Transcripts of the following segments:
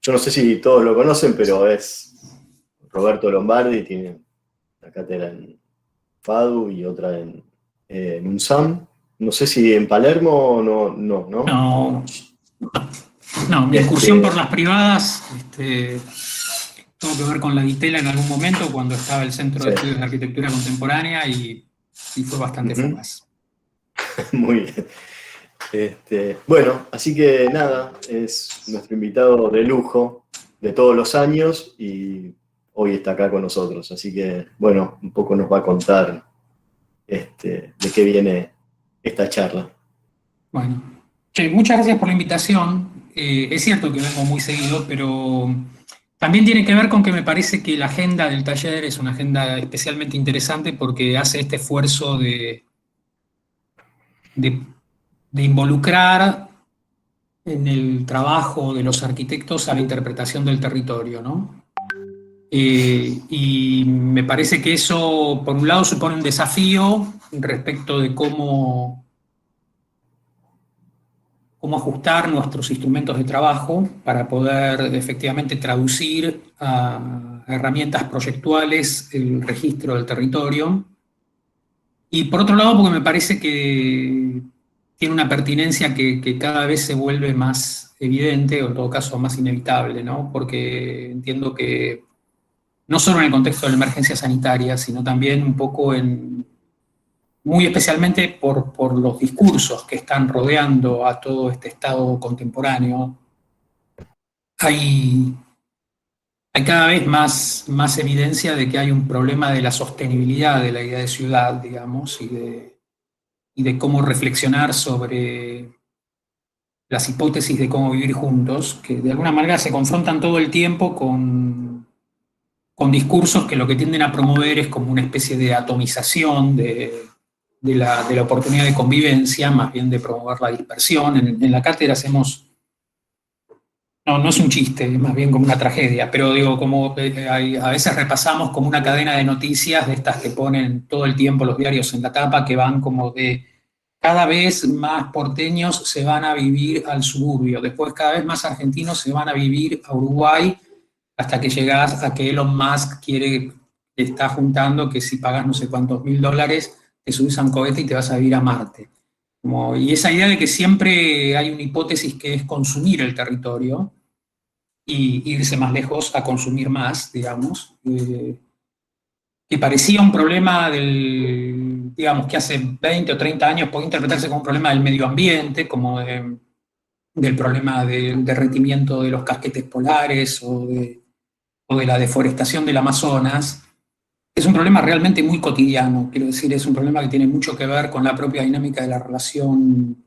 yo no sé si todos lo conocen, pero es Roberto Lombardi, tiene una cátedra en FADU y otra en UNSAM. No sé si en Palermo no. No, no, mi incursión por Este, las privadas tuvo que ver con la Ditela en algún momento, cuando estaba el Centro sí. de Estudios de Arquitectura Contemporánea, y fue bastante Ujú. fugaz. Muy bien. Bueno, así que nada, es nuestro invitado de lujo de todos los años y hoy está acá con nosotros. Así que, bueno, un poco nos va a contar de qué viene esta charla. Bueno, che, muchas gracias por la invitación. Es cierto que vengo muy seguido, pero también tiene que ver con que me parece que la agenda del taller es una agenda especialmente interesante porque hace este esfuerzo de, de involucrar en el trabajo de los arquitectos a la interpretación del territorio, ¿no? Y me parece que eso, por un lado, supone un desafío respecto de cómo ajustar nuestros instrumentos de trabajo para poder efectivamente traducir a herramientas proyectuales el registro del territorio. Y por otro lado, porque me parece que tiene una pertinencia que cada vez se vuelve más evidente, o en todo caso más inevitable, ¿no? Porque entiendo que no solo en el contexto de la emergencia sanitaria, sino también un poco muy especialmente por los discursos que están rodeando a todo este estado contemporáneo, hay, hay cada vez más evidencia de que hay un problema de la sostenibilidad de la idea de ciudad, digamos, y de cómo reflexionar sobre las hipótesis de cómo vivir juntos, que de alguna manera se confrontan todo el tiempo con discursos que lo que tienden a promover es como una especie de atomización de la oportunidad de convivencia, más bien de promover la dispersión. En la cátedra hacemos, no es un chiste, es más bien como una tragedia, pero digo, como a veces repasamos como una cadena de noticias de estas que ponen todo el tiempo los diarios en la tapa, que van como de cada vez más porteños se van a vivir al suburbio, después cada vez más argentinos se van a vivir a Uruguay, hasta que llegás a que Elon Musk está juntando que si pagas no sé cuántos $1000, te subes a un cohete y te vas a vivir a Marte. Y esa idea de que siempre hay una hipótesis que es consumir el territorio y irse más lejos a consumir más, digamos, que parecía un problema digamos, que hace 20 o 30 años podía interpretarse como un problema del medio ambiente, como del problema del derretimiento de los casquetes polares o de la deforestación del Amazonas. Es un problema realmente muy cotidiano, quiero decir, es un problema que tiene mucho que ver con la propia dinámica de la relación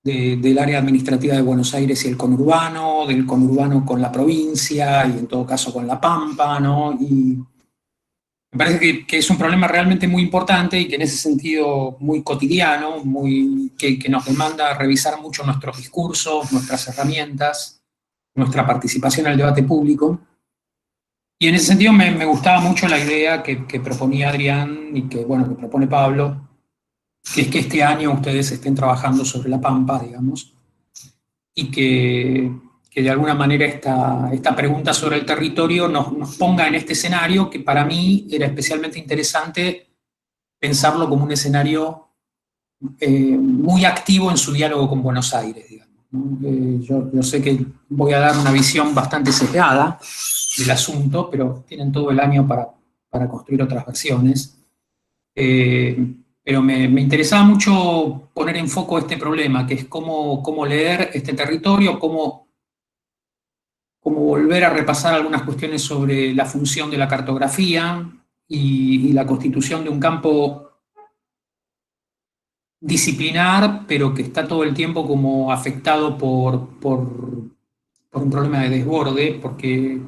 del área administrativa de Buenos Aires y el conurbano, del conurbano con la provincia y en todo caso con la Pampa, ¿no? Y me parece que es un problema realmente muy importante y que en ese sentido muy cotidiano, que nos demanda revisar mucho nuestros discursos, nuestras herramientas, nuestra participación en el debate público. Y en ese sentido me gustaba mucho la idea que proponía Adrián y que, bueno, que propone Pablo, que es que este año ustedes estén trabajando sobre la Pampa, digamos, y que de alguna manera esta pregunta sobre el territorio nos ponga en este escenario que para mí era especialmente interesante pensarlo como un escenario muy activo en su diálogo con Buenos Aires, digamos, ¿no? Yo sé que voy a dar una visión bastante sesgada del asunto, pero tienen todo el año para construir otras versiones. Pero me interesaba mucho poner en foco este problema, que es cómo leer este territorio, cómo volver a repasar algunas cuestiones sobre la función de la cartografía y la constitución de un campo disciplinar, pero que está todo el tiempo como afectado por un problema de desborde, porque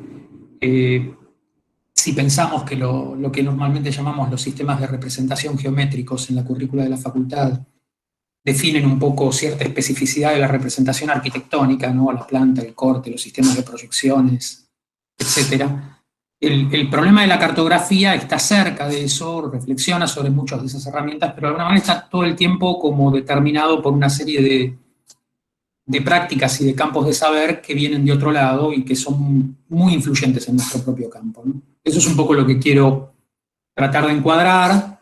si pensamos que lo que normalmente llamamos los sistemas de representación geométricos en la currícula de la facultad definen un poco cierta especificidad de la representación arquitectónica, ¿no? La planta, el corte, los sistemas de proyecciones, etcétera. El problema de la cartografía está cerca de eso, reflexiona sobre muchas de esas herramientas, pero de alguna manera está todo el tiempo como determinado por una serie de prácticas y de campos de saber que vienen de otro lado y que son muy influyentes en nuestro propio campo, ¿no? Eso es un poco lo que quiero tratar de encuadrar,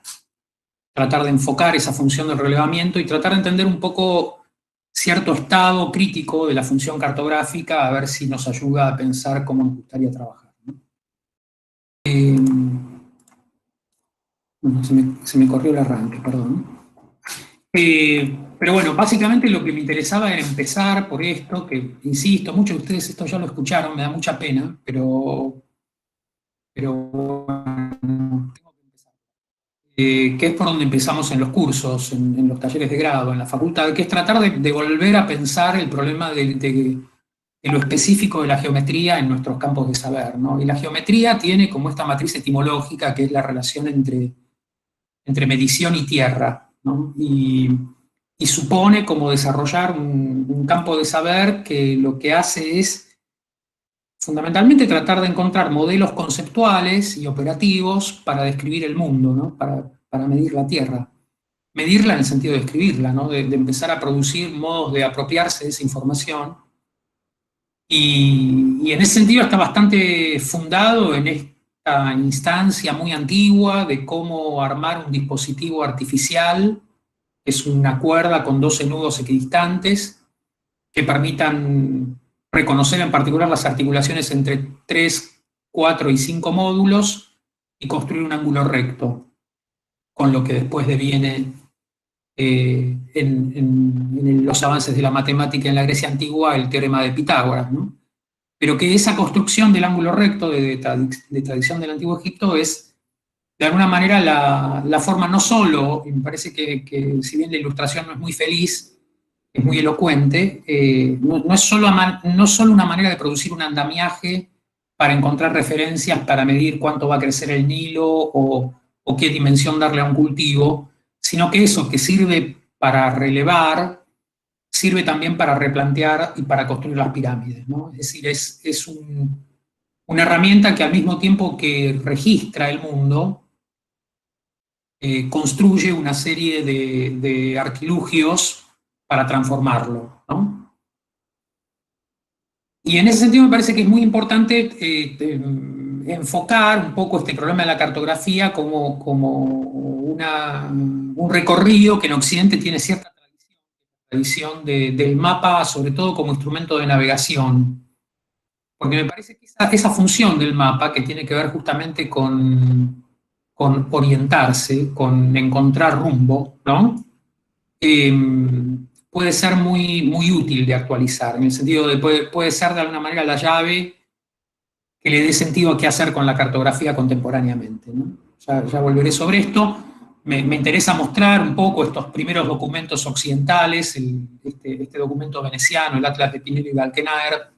tratar de enfocar esa función del relevamiento y tratar de entender un poco cierto estado crítico de la función cartográfica, a ver si nos ayuda a pensar cómo nos gustaría trabajar, ¿no? Bueno, se me corrió el arranque, perdón. Pero bueno, básicamente lo que me interesaba era empezar por esto, que insisto, muchos de ustedes esto ya lo escucharon, me da mucha pena, pero bueno, tengo que empezar. Que es por donde empezamos en los cursos, en los talleres de grado, en la facultad, que es tratar de volver a pensar el problema de lo específico de la geometría en nuestros campos de saber, ¿no? Y la geometría tiene como esta matriz etimológica, que es la relación entre medición y tierra, ¿no? Y supone como desarrollar un campo de saber que lo que hace es fundamentalmente tratar de encontrar modelos conceptuales y operativos para describir el mundo, ¿no? Para medir la tierra. Medirla en el sentido de escribirla, ¿no? De empezar a producir modos de apropiarse de esa información. Y en ese sentido está bastante fundado en esta instancia muy antigua de cómo armar un dispositivo artificial, que es una cuerda con 12 nudos equidistantes, que permitan reconocer en particular las articulaciones entre 3, 4 y 5 módulos y construir un ángulo recto, con lo que después deviene en los avances de la matemática en la Grecia antigua el teorema de Pitágoras, ¿no? Pero que esa construcción del ángulo recto de tradición del Antiguo Egipto es, de alguna manera, la forma no solo, y me parece que si bien la ilustración no es muy feliz, es muy elocuente, no es solo una manera de producir un andamiaje para encontrar referencias, para medir cuánto va a crecer el Nilo o qué dimensión darle a un cultivo, sino que eso que sirve para relevar, sirve también para replantear y para construir las pirámides, ¿no? Es decir, es una herramienta que al mismo tiempo que registra el mundo, construye una serie de artilugios para transformarlo, ¿no? Y en ese sentido me parece que es muy importante enfocar un poco este problema de la cartografía como un recorrido que en Occidente tiene cierta tradición del mapa, sobre todo como instrumento de navegación. Porque me parece que esa función del mapa, que tiene que ver justamente con orientarse, con encontrar rumbo, ¿no? Puede ser muy, muy útil de actualizar, en el sentido de puede ser de alguna manera la llave que le dé sentido a qué hacer con la cartografía contemporáneamente, ¿no? Ya volveré sobre esto. Me interesa mostrar un poco estos primeros documentos occidentales, este documento veneciano, el Atlas de Pinelli y Balkenaer,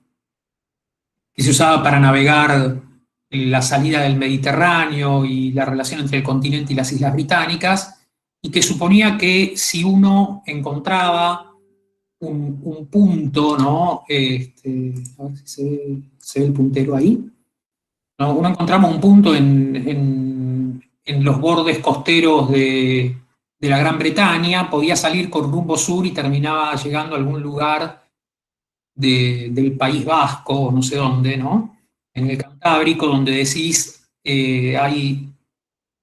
que se usaba para navegar la salida del Mediterráneo y la relación entre el continente y las islas británicas, y que suponía que si uno encontraba un punto, ¿no? A ver si se ve el puntero ahí. ¿No? Uno encontramos un punto en los bordes costeros de la Gran Bretaña, podía salir con rumbo sur y terminaba llegando a algún lugar del País Vasco, no sé dónde, ¿no? En el Cantábrico, donde decís hay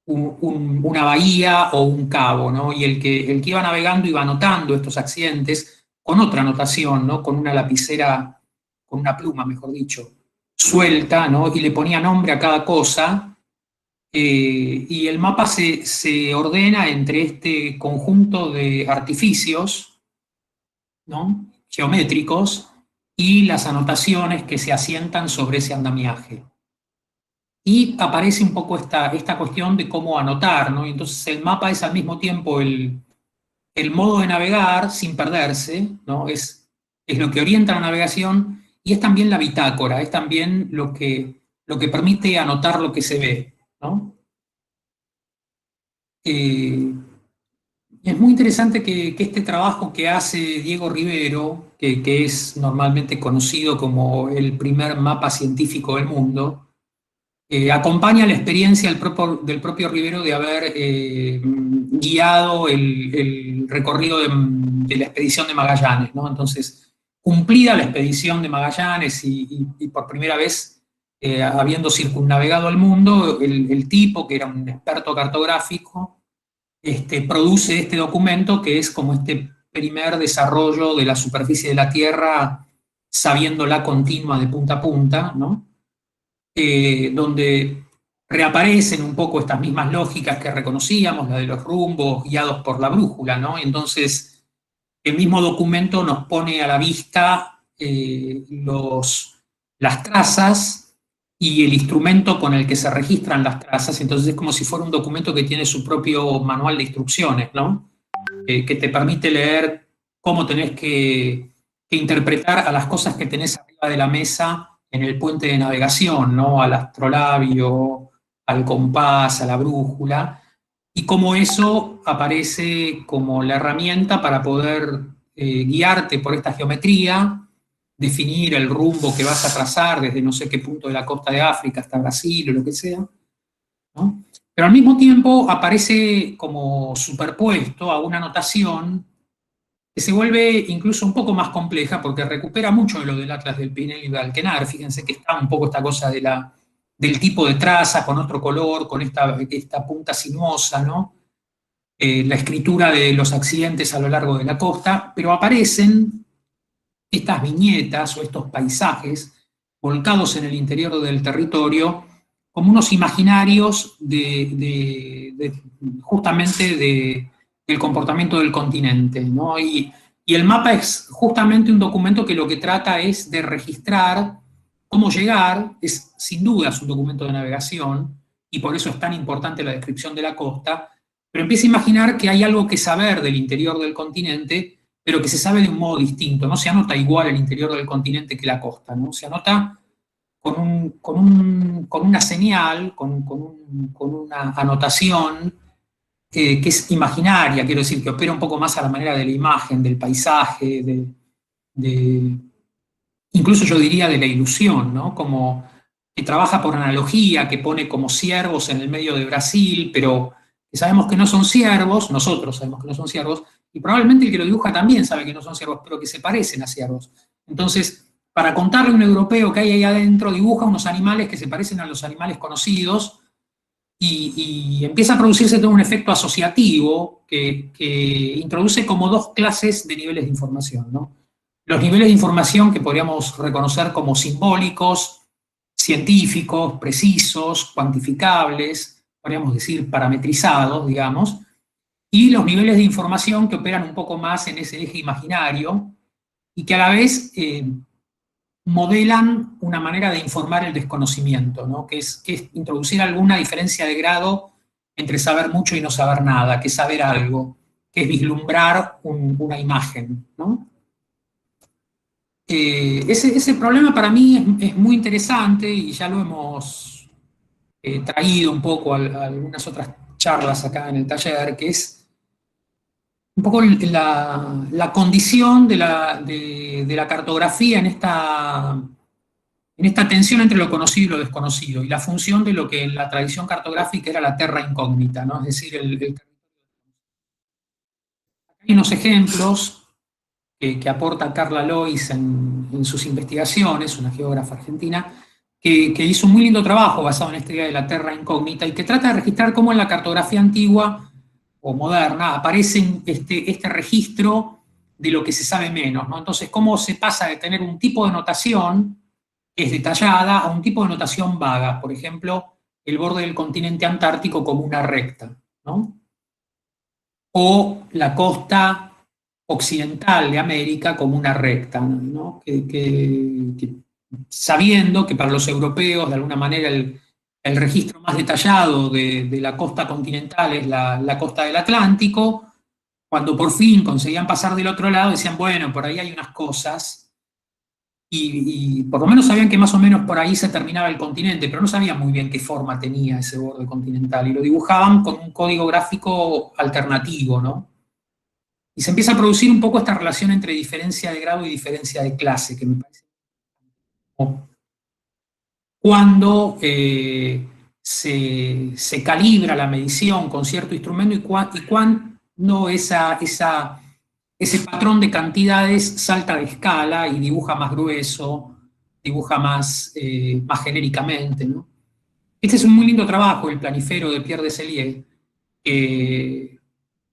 una bahía o un cabo, ¿no? Y el que iba navegando iba anotando estos accidentes con otra anotación, ¿no? Con una lapicera, con una pluma, mejor dicho, suelta, ¿no? Y le ponía nombre a cada cosa, y el mapa se ordena entre este conjunto de artificios, ¿no? Geométricos y las anotaciones que se asientan sobre ese andamiaje. Y aparece un poco esta cuestión de cómo anotar, ¿no? Y entonces el mapa es al mismo tiempo el modo de navegar sin perderse, ¿no? Es lo que orienta la navegación y es también la bitácora, es también lo que permite anotar lo que se ve, ¿no? Es muy interesante que este trabajo que hace Diego Rivero, que es normalmente conocido como el primer mapa científico del mundo, acompaña la experiencia del propio Rivero de haber guiado el recorrido de la expedición de Magallanes, ¿no? Entonces, cumplida la expedición de Magallanes y por primera vez, habiendo circunnavegado el mundo, el tipo, que era un experto cartográfico, produce este documento que es como este primer desarrollo de la superficie de la Tierra, sabiéndola continua de punta a punta, ¿no? Donde reaparecen un poco estas mismas lógicas que reconocíamos, la de los rumbos guiados por la brújula, ¿no? Entonces, el mismo documento nos pone a la vista las trazas y el instrumento con el que se registran las trazas. Entonces es como si fuera un documento que tiene su propio manual de instrucciones, ¿no? Que te permite leer cómo tenés que interpretar a las cosas que tenés arriba de la mesa en el puente de navegación, ¿no? Al astrolabio, al compás, a la brújula, y cómo eso aparece como la herramienta para poder guiarte por esta geometría, definir el rumbo que vas a trazar desde no sé qué punto de la costa de África hasta Brasil o lo que sea, ¿no? Pero al mismo tiempo aparece como superpuesto a una notación que se vuelve incluso un poco más compleja porque recupera mucho de lo del Atlas del Pinel y de Alkenar. Fíjense que está un poco esta cosa del tipo de traza con otro color, con esta punta sinuosa, ¿no? La escritura de los accidentes a lo largo de la costa, pero aparecen estas viñetas o estos paisajes volcados en el interior del territorio como unos imaginarios justamente del comportamiento del continente, ¿no? Y el mapa es justamente un documento que lo que trata es de registrar cómo llegar, es sin dudas un documento de navegación, y por eso es tan importante la descripción de la costa, pero empieza a imaginar que hay algo que saber del interior del continente, pero que se sabe de un modo distinto. No se anota igual el interior del continente que la costa, ¿no? Se anota con una señal, con una anotación que es imaginaria, quiero decir, que opera un poco más a la manera de la imagen, del paisaje, incluso yo diría de la ilusión, ¿no? Como que trabaja por analogía, que pone como ciervos en el medio de Brasil, pero que sabemos que no son ciervos, nosotros sabemos que no son ciervos, y probablemente el que lo dibuja también sabe que no son ciervos, pero que se parecen a ciervos. Entonces, para contarle a un europeo que hay ahí adentro, dibuja unos animales que se parecen a los animales conocidos, y empieza a producirse todo un efecto asociativo que introduce como dos clases de niveles de información, ¿no? Los niveles de información que podríamos reconocer como simbólicos, científicos, precisos, cuantificables, podríamos decir parametrizados, digamos, y los niveles de información que operan un poco más en ese eje imaginario y que a la vez modelan una manera de informar el desconocimiento, ¿no? Que es introducir alguna diferencia de grado entre saber mucho y no saber nada, que es saber algo, que es vislumbrar una imagen, ¿no? Ese problema para mí es muy interesante y ya lo hemos traído un poco a algunas otras charlas acá en el taller, que es un poco la condición de la cartografía en esta tensión entre lo conocido y lo desconocido, y la función de lo que en la tradición cartográfica era la terra incógnita, ¿no? Es decir, hay unos ejemplos que aporta Carla Lois en sus investigaciones, una geógrafa argentina, que hizo un muy lindo trabajo basado en esta idea de la terra incógnita y que trata de registrar cómo en la cartografía antigua o moderna aparece este registro de lo que se sabe menos, ¿no? Entonces, cómo se pasa de tener un tipo de notación que es detallada a un tipo de notación vaga, por ejemplo, el borde del continente antártico como una recta, ¿no? O la costa occidental de América como una recta, ¿no? Sabiendo que para los europeos, de alguna manera, el registro más detallado de la costa continental es la costa del Atlántico, cuando por fin conseguían pasar del otro lado, decían, bueno, por ahí hay unas cosas, y por lo menos sabían que más o menos por ahí se terminaba el continente, pero no sabían muy bien qué forma tenía ese borde continental, y lo dibujaban con un código gráfico alternativo, ¿no? Y se empieza a producir un poco esta relación entre diferencia de grado y diferencia de clase, que me parece cuando se calibra la medición con cierto instrumento y cuando ese patrón de cantidades salta de escala y dibuja más grueso, dibuja más genéricamente, ¿no? Este es un muy lindo trabajo, el Planifero de Pierre Desellier, que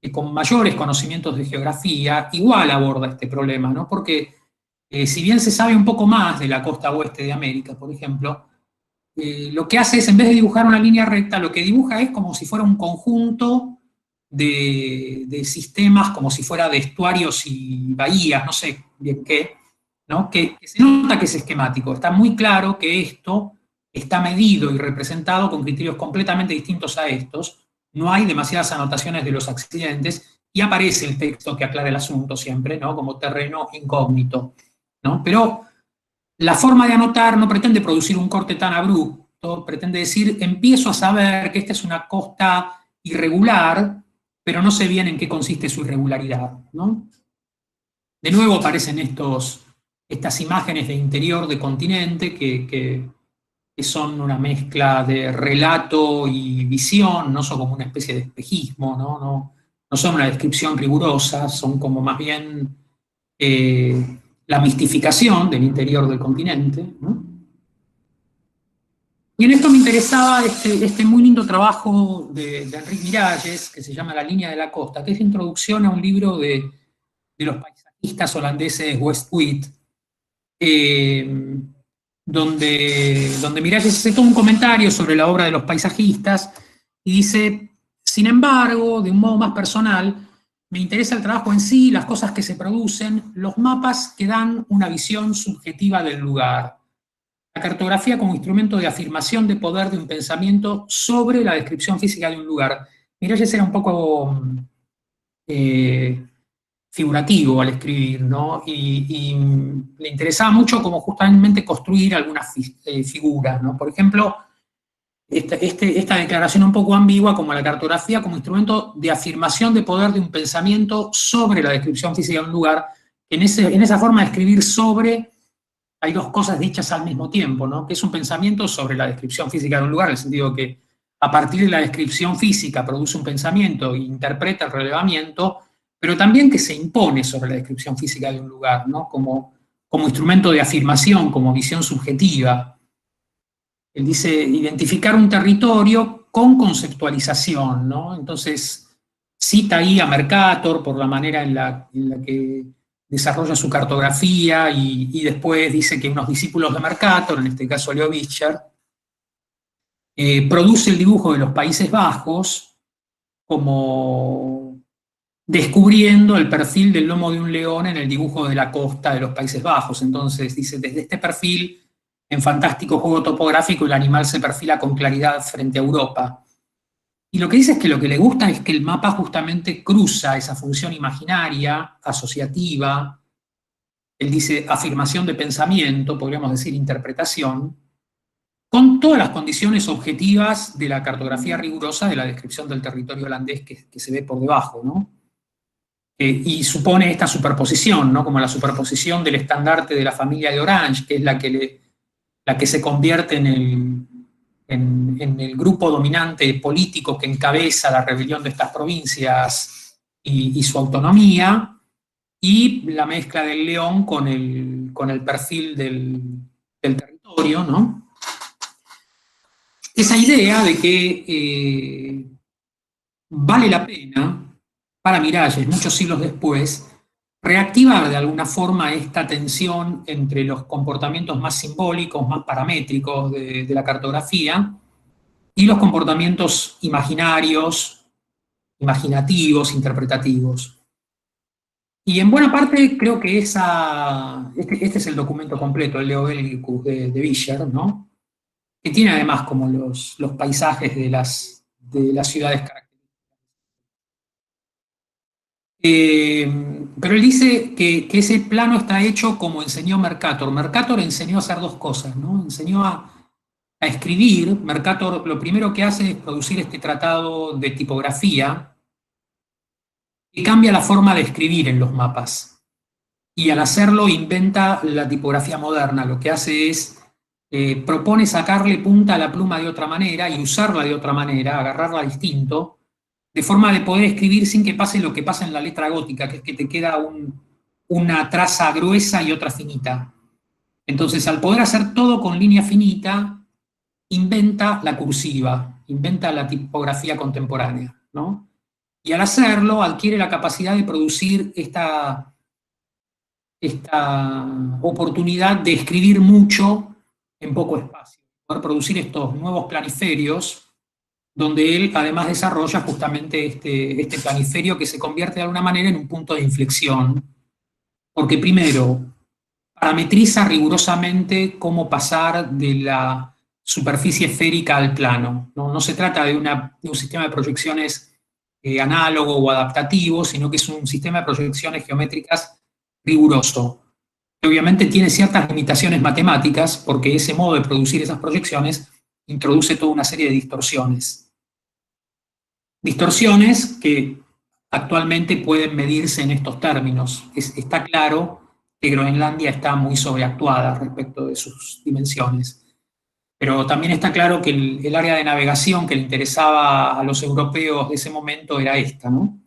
con mayores conocimientos de geografía igual aborda este problema, ¿no? Porque si bien se sabe un poco más de la costa oeste de América, por ejemplo, lo que hace es, en vez de dibujar una línea recta, lo que dibuja es como si fuera un conjunto de sistemas, como si fuera de estuarios y bahías, no sé bien qué, ¿no? Que se nota que es esquemático. Está muy claro que esto está medido y representado con criterios completamente distintos a estos. No hay demasiadas anotaciones de los accidentes y aparece el texto que aclara el asunto siempre, ¿no? Como terreno incógnito, ¿no? Pero la forma de anotar no pretende producir un corte tan abrupto, pretende decir, empiezo a saber que esta es una costa irregular, pero no sé bien en qué consiste su irregularidad, ¿no? De nuevo aparecen estas imágenes de interior de continente que son una mezcla de relato y visión, no son como una especie de espejismo, no son una descripción rigurosa, son como más bien la mistificación del interior del continente, ¿no? Y en esto me interesaba este muy lindo trabajo de Enrique Miralles, que se llama La línea de la costa, que es introducción a un libro de los paisajistas holandeses Westwit, donde Miralles hace todo un comentario sobre la obra de los paisajistas y dice, sin embargo, de un modo más personal, me interesa el trabajo en sí, las cosas que se producen, los mapas que dan una visión subjetiva del lugar. La cartografía como instrumento de afirmación de poder de un pensamiento sobre la descripción física de un lugar. Miralles era un poco figurativo al escribir, ¿no? Y le interesaba mucho como justamente construir algunas figuras, ¿no? Por ejemplo, esta declaración un poco ambigua como la cartografía como instrumento de afirmación de poder de un pensamiento sobre la descripción física de un lugar. En esa forma de escribir sobre, hay dos cosas dichas al mismo tiempo, ¿no? Que es un pensamiento sobre la descripción física de un lugar, en el sentido que a partir de la descripción física produce un pensamiento e interpreta el relevamiento, pero también que se impone sobre la descripción física de un lugar, ¿no? Como instrumento de afirmación, como visión subjetiva. Él dice identificar un territorio con conceptualización, ¿no? Entonces cita ahí a Mercator por la manera en la que desarrolla su cartografía y después dice que unos discípulos de Mercator, en este caso Leo Vischer, produce el dibujo de los Países Bajos como descubriendo el perfil del lomo de un león en el dibujo de la costa de los Países Bajos. Entonces dice, desde este perfil, en fantástico juego topográfico, el animal se perfila con claridad frente a Europa. Y lo que dice es que lo que le gusta es que el mapa justamente cruza esa función imaginaria, asociativa, él dice afirmación de pensamiento, podríamos decir interpretación, con todas las condiciones objetivas de la cartografía rigurosa de la descripción del territorio holandés que se ve por debajo, ¿no? Y supone esta superposición, ¿no? Como la superposición del estandarte de la familia de Orange, que es la que se convierte en el grupo dominante político que encabeza la rebelión de estas provincias y su autonomía, y la mezcla del león con el perfil del territorio, ¿no? Esa idea de que vale la pena para Miralles, muchos siglos después, reactivar de alguna forma esta tensión entre los comportamientos más simbólicos, más paramétricos de la cartografía y los comportamientos imaginarios, imaginativos, interpretativos. Y en buena parte creo que este es el documento completo, el Leo Belgicus de Vischer, ¿no? Que tiene además como los paisajes de las ciudades características. Pero él dice que ese plano está hecho como enseñó Mercator. Mercator enseñó a hacer dos cosas, ¿no? Enseñó a escribir. Mercator lo primero que hace es producir este tratado de tipografía que cambia la forma de escribir en los mapas. Y al hacerlo inventa la tipografía moderna. Lo que hace es, propone sacarle punta a la pluma de otra manera y usarla de otra manera, agarrarla distinto, de forma de poder escribir sin que pase lo que pasa en la letra gótica, que es que te queda una traza gruesa y otra finita. Entonces, al poder hacer todo con línea finita, inventa la cursiva, inventa la tipografía contemporánea, ¿no? Y al hacerlo, adquiere la capacidad de producir esta oportunidad de escribir mucho en poco espacio, poder producir estos nuevos planiferios, donde él además desarrolla justamente este planiferio que se convierte de alguna manera en un punto de inflexión, porque primero parametriza rigurosamente cómo pasar de la superficie esférica al plano. No se trata de un sistema de proyecciones análogo o adaptativo, sino que es un sistema de proyecciones geométricas riguroso, que obviamente tiene ciertas limitaciones matemáticas, porque ese modo de producir esas proyecciones introduce toda una serie de distorsiones. Distorsiones que actualmente pueden medirse en estos términos. Está claro que Groenlandia está muy sobreactuada respecto de sus dimensiones. Pero también está claro que el área de navegación que le interesaba a los europeos de ese momento era esta, ¿no?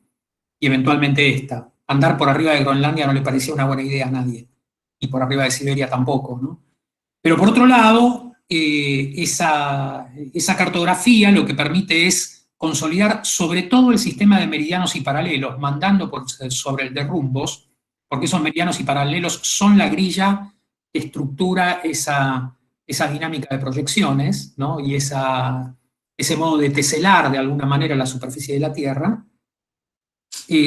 Y eventualmente esta. Andar por arriba de Groenlandia no le parecía una buena idea a nadie, y por arriba de Siberia tampoco, ¿no? Pero por otro lado, esa cartografía lo que permite es consolidar sobre todo el sistema de meridianos y paralelos, mandando sobre el de rumbos, porque esos meridianos y paralelos son la grilla que estructura esa dinámica de proyecciones, ¿no? Y ese modo de teselar de alguna manera la superficie de la Tierra.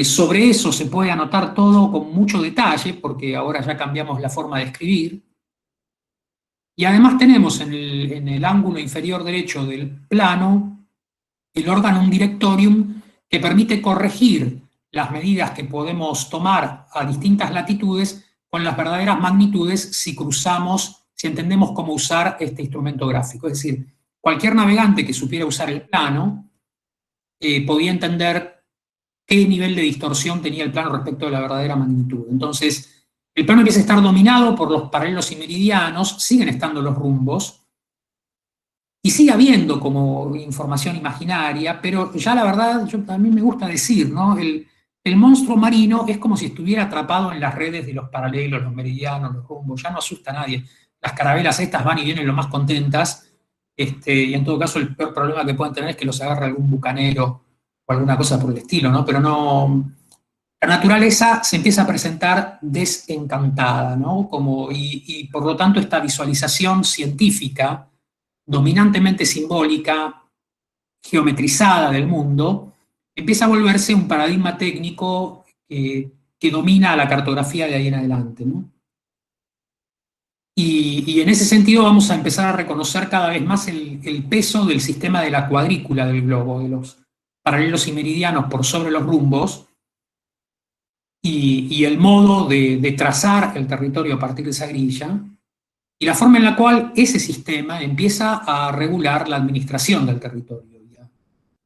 Sobre eso se puede anotar todo con mucho detalle, porque ahora ya cambiamos la forma de escribir. Y además tenemos en el ángulo inferior derecho del plano el órgano directorium, que permite corregir las medidas que podemos tomar a distintas latitudes con las verdaderas magnitudes si entendemos cómo usar este instrumento gráfico. Es decir, cualquier navegante que supiera usar el plano podía entender qué nivel de distorsión tenía el plano respecto de la verdadera magnitud. Entonces, el plano empieza a estar dominado por los paralelos y meridianos, siguen estando los rumbos, y sigue habiendo como información imaginaria, pero ya la verdad, a mí me gusta decir, ¿no? El monstruo marino es como si estuviera atrapado en las redes de los paralelos, los meridianos, los rumbos, ya no asusta a nadie. Las carabelas estas van y vienen lo más contentas, y en todo caso el peor problema que pueden tener es que los agarre algún bucanero o alguna cosa por el estilo, ¿no? Pero no... La naturaleza se empieza a presentar desencantada, ¿no? Y por lo tanto esta visualización científica, dominantemente simbólica, geometrizada del mundo, empieza a volverse un paradigma técnico que domina a la cartografía de ahí en adelante, ¿no? Y en ese sentido vamos a empezar a reconocer cada vez más el peso del sistema de la cuadrícula del globo, de los paralelos y meridianos por sobre los rumbos, y el modo de trazar el territorio a partir de esa grilla, y la forma en la cual ese sistema empieza a regular la administración del territorio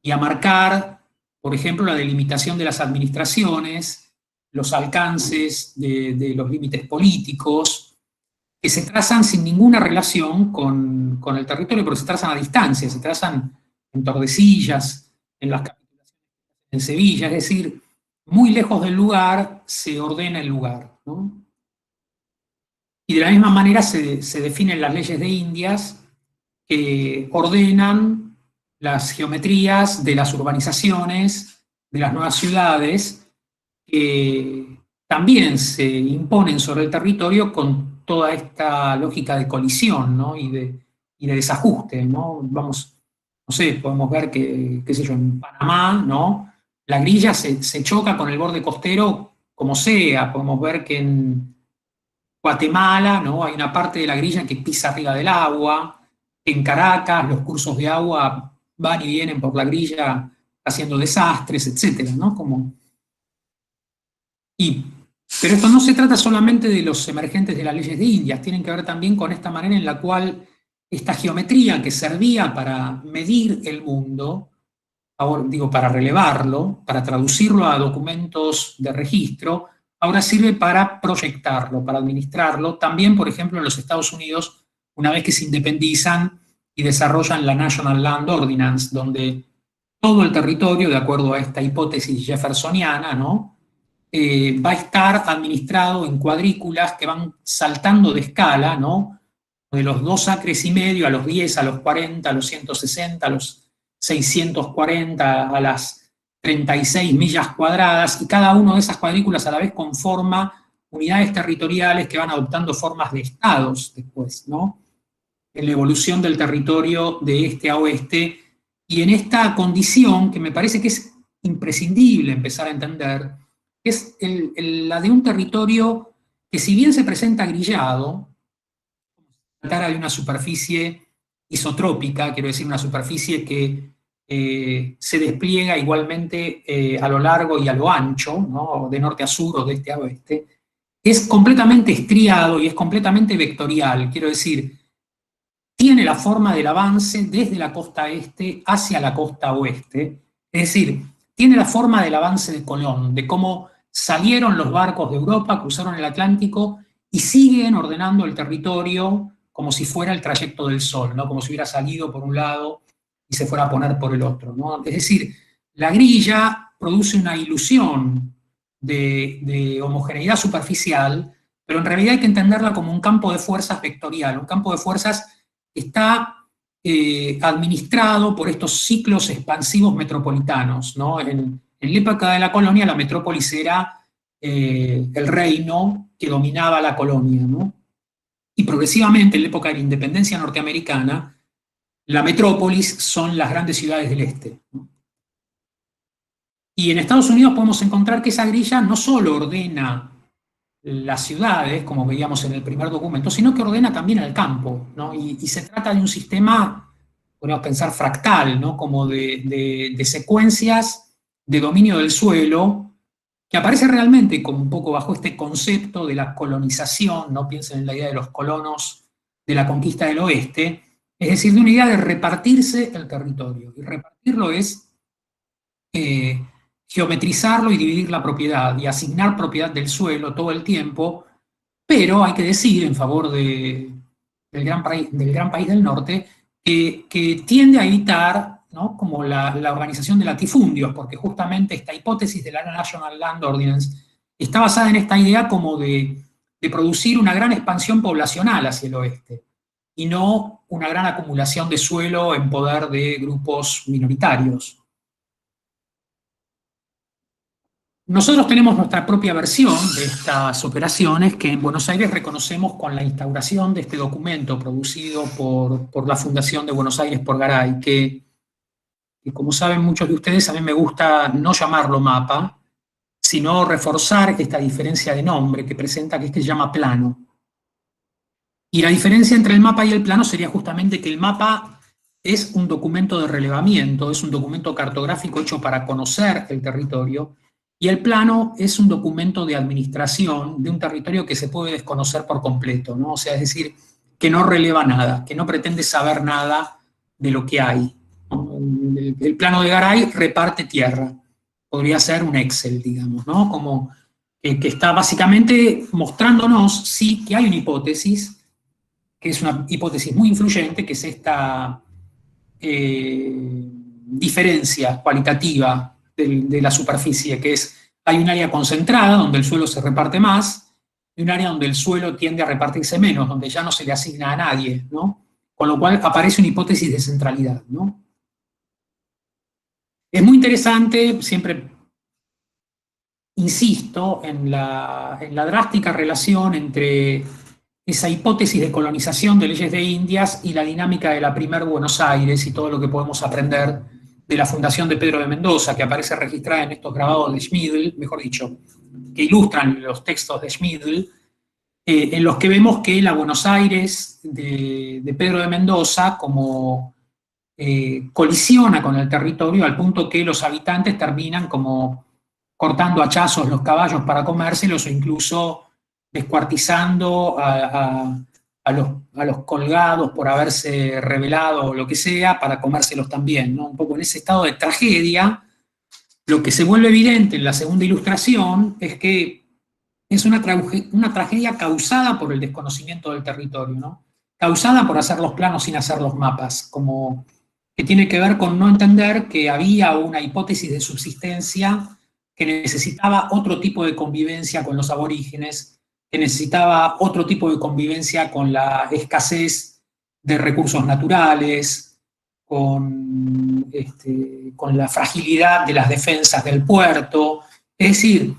y a marcar, por ejemplo, la delimitación de las administraciones, los alcances de los límites políticos, que se trazan sin ninguna relación con el territorio, pero se trazan a distancia, se trazan en Tordesillas, en las capitulaciones, en Sevilla, es decir, muy lejos del lugar se ordena el lugar, ¿no? Y de la misma manera se definen las leyes de Indias que ordenan las geometrías de las urbanizaciones, de las nuevas ciudades, que también se imponen sobre el territorio con toda esta lógica de colisión, ¿no? y de desajuste, ¿no? Vamos, no sé, podemos ver que, qué sé yo, en Panamá, ¿no? La grilla se choca con el borde costero como sea. Podemos ver que en Guatemala, ¿no? Hay una parte de la grilla que pisa arriba del agua. En Caracas los cursos de agua van y vienen por la grilla haciendo desastres, etcétera, ¿no? Pero esto no se trata solamente de los emergentes de las leyes de Indias, tienen que ver también con esta manera en la cual esta geometría que servía para medir el mundo, ahora digo para relevarlo, para traducirlo a documentos de registro, ahora sirve para proyectarlo, para administrarlo. También, por ejemplo, en los Estados Unidos, una vez que se independizan y desarrollan la National Land Ordinance, donde todo el territorio, de acuerdo a esta hipótesis jeffersoniana, ¿no? Va a estar administrado en cuadrículas que van saltando de escala, ¿no? De los 2 acres y medio a los 10, a los 40, a los 160, a los 640, a las 36 millas cuadradas, y cada una de esas cuadrículas a la vez conforma unidades territoriales que van adoptando formas de estados después, ¿no? En la evolución del territorio de este a oeste, y en esta condición que me parece que es imprescindible empezar a entender, es la de un territorio que, si bien se presenta grillado, se tratara de una superficie isotrópica, quiero decir, una superficie que se despliega igualmente a lo largo y a lo ancho, ¿no? De norte a sur o de este a oeste, es completamente estriado y es completamente vectorial, quiero decir, tiene la forma del avance desde la costa este hacia la costa oeste, es decir, tiene la forma del avance de Colón, de cómo salieron los barcos de Europa, cruzaron el Atlántico y siguen ordenando el territorio como si fuera el trayecto del Sol, ¿no? Como si hubiera salido por un lado y se fuera a poner por el otro, ¿no? Es decir, la grilla produce una ilusión de homogeneidad superficial, pero en realidad hay que entenderla como un campo de fuerzas vectorial, un campo de fuerzas que está administrado por estos ciclos expansivos metropolitanos, ¿no? En la época de la colonia, la metrópolis era el reino que dominaba la colonia, ¿no? Y progresivamente, en la época de la independencia norteamericana, la metrópolis son las grandes ciudades del este, ¿no? Y en Estados Unidos podemos encontrar que esa grilla no solo ordena las ciudades, como veíamos en el primer documento, sino que ordena también el campo, ¿no? Y se trata de un sistema, podemos pensar fractal, ¿no? Como de secuencias de dominio del suelo, que aparece realmente como un poco bajo este concepto de la colonización, no piensen en la idea de los colonos de la conquista del oeste, es decir, de una idea de repartirse el territorio. Y repartirlo es geometrizarlo y dividir la propiedad y asignar propiedad del suelo todo el tiempo, pero hay que decir en favor del gran país del norte que tiende a evitar, ¿no? Como la organización de latifundios, porque justamente esta hipótesis de la National Land Ordinance está basada en esta idea como de producir una gran expansión poblacional hacia el oeste y no una gran acumulación de suelo en poder de grupos minoritarios. Nosotros tenemos nuestra propia versión de estas operaciones que en Buenos Aires reconocemos con la instauración de este documento producido por la Fundación de Buenos Aires por Garay, que como saben muchos de ustedes, a mí me gusta no llamarlo mapa, sino reforzar esta diferencia de nombre que presenta, que es que se llama plano. Y la diferencia entre el mapa y el plano sería justamente que el mapa es un documento de relevamiento, es un documento cartográfico hecho para conocer el territorio, y el plano es un documento de administración de un territorio que se puede desconocer por completo, ¿no? O sea, es decir, que no releva nada, que no pretende saber nada de lo que hay. El plano de Garay reparte tierra, podría ser un Excel, digamos, ¿no? Como que está básicamente mostrándonos, sí, que hay una hipótesis, que es una hipótesis muy influyente, que es esta diferencia cualitativa de la superficie, que es, hay un área concentrada donde el suelo se reparte más, y un área donde el suelo tiende a repartirse menos, donde ya no se le asigna a nadie, ¿no? Con lo cual aparece una hipótesis de centralidad, ¿no? Es muy interesante, siempre insisto, en la drástica relación entre esa hipótesis de colonización de leyes de Indias y la dinámica de la primer Buenos Aires y todo lo que podemos aprender de la fundación de Pedro de Mendoza, que aparece registrada en estos grabados de Schmidl, mejor dicho, que ilustran los textos de Schmidl, en los que vemos que la Buenos Aires de Pedro de Mendoza como colisiona con el territorio al punto que los habitantes terminan como cortando a hachazos los caballos para comérselos o incluso descuartizando a los colgados por haberse rebelado o lo que sea para comérselos también, ¿no? Un poco en ese estado de tragedia. Lo que se vuelve evidente en la segunda ilustración es que es una tragedia causada por el desconocimiento del territorio, ¿no? Causada por hacer los planos sin hacer los mapas, como que tiene que ver con no entender que había una hipótesis de subsistencia que necesitaba otro tipo de convivencia con los aborígenes, que necesitaba otro tipo de convivencia con la escasez de recursos naturales, con la fragilidad de las defensas del puerto. Es decir,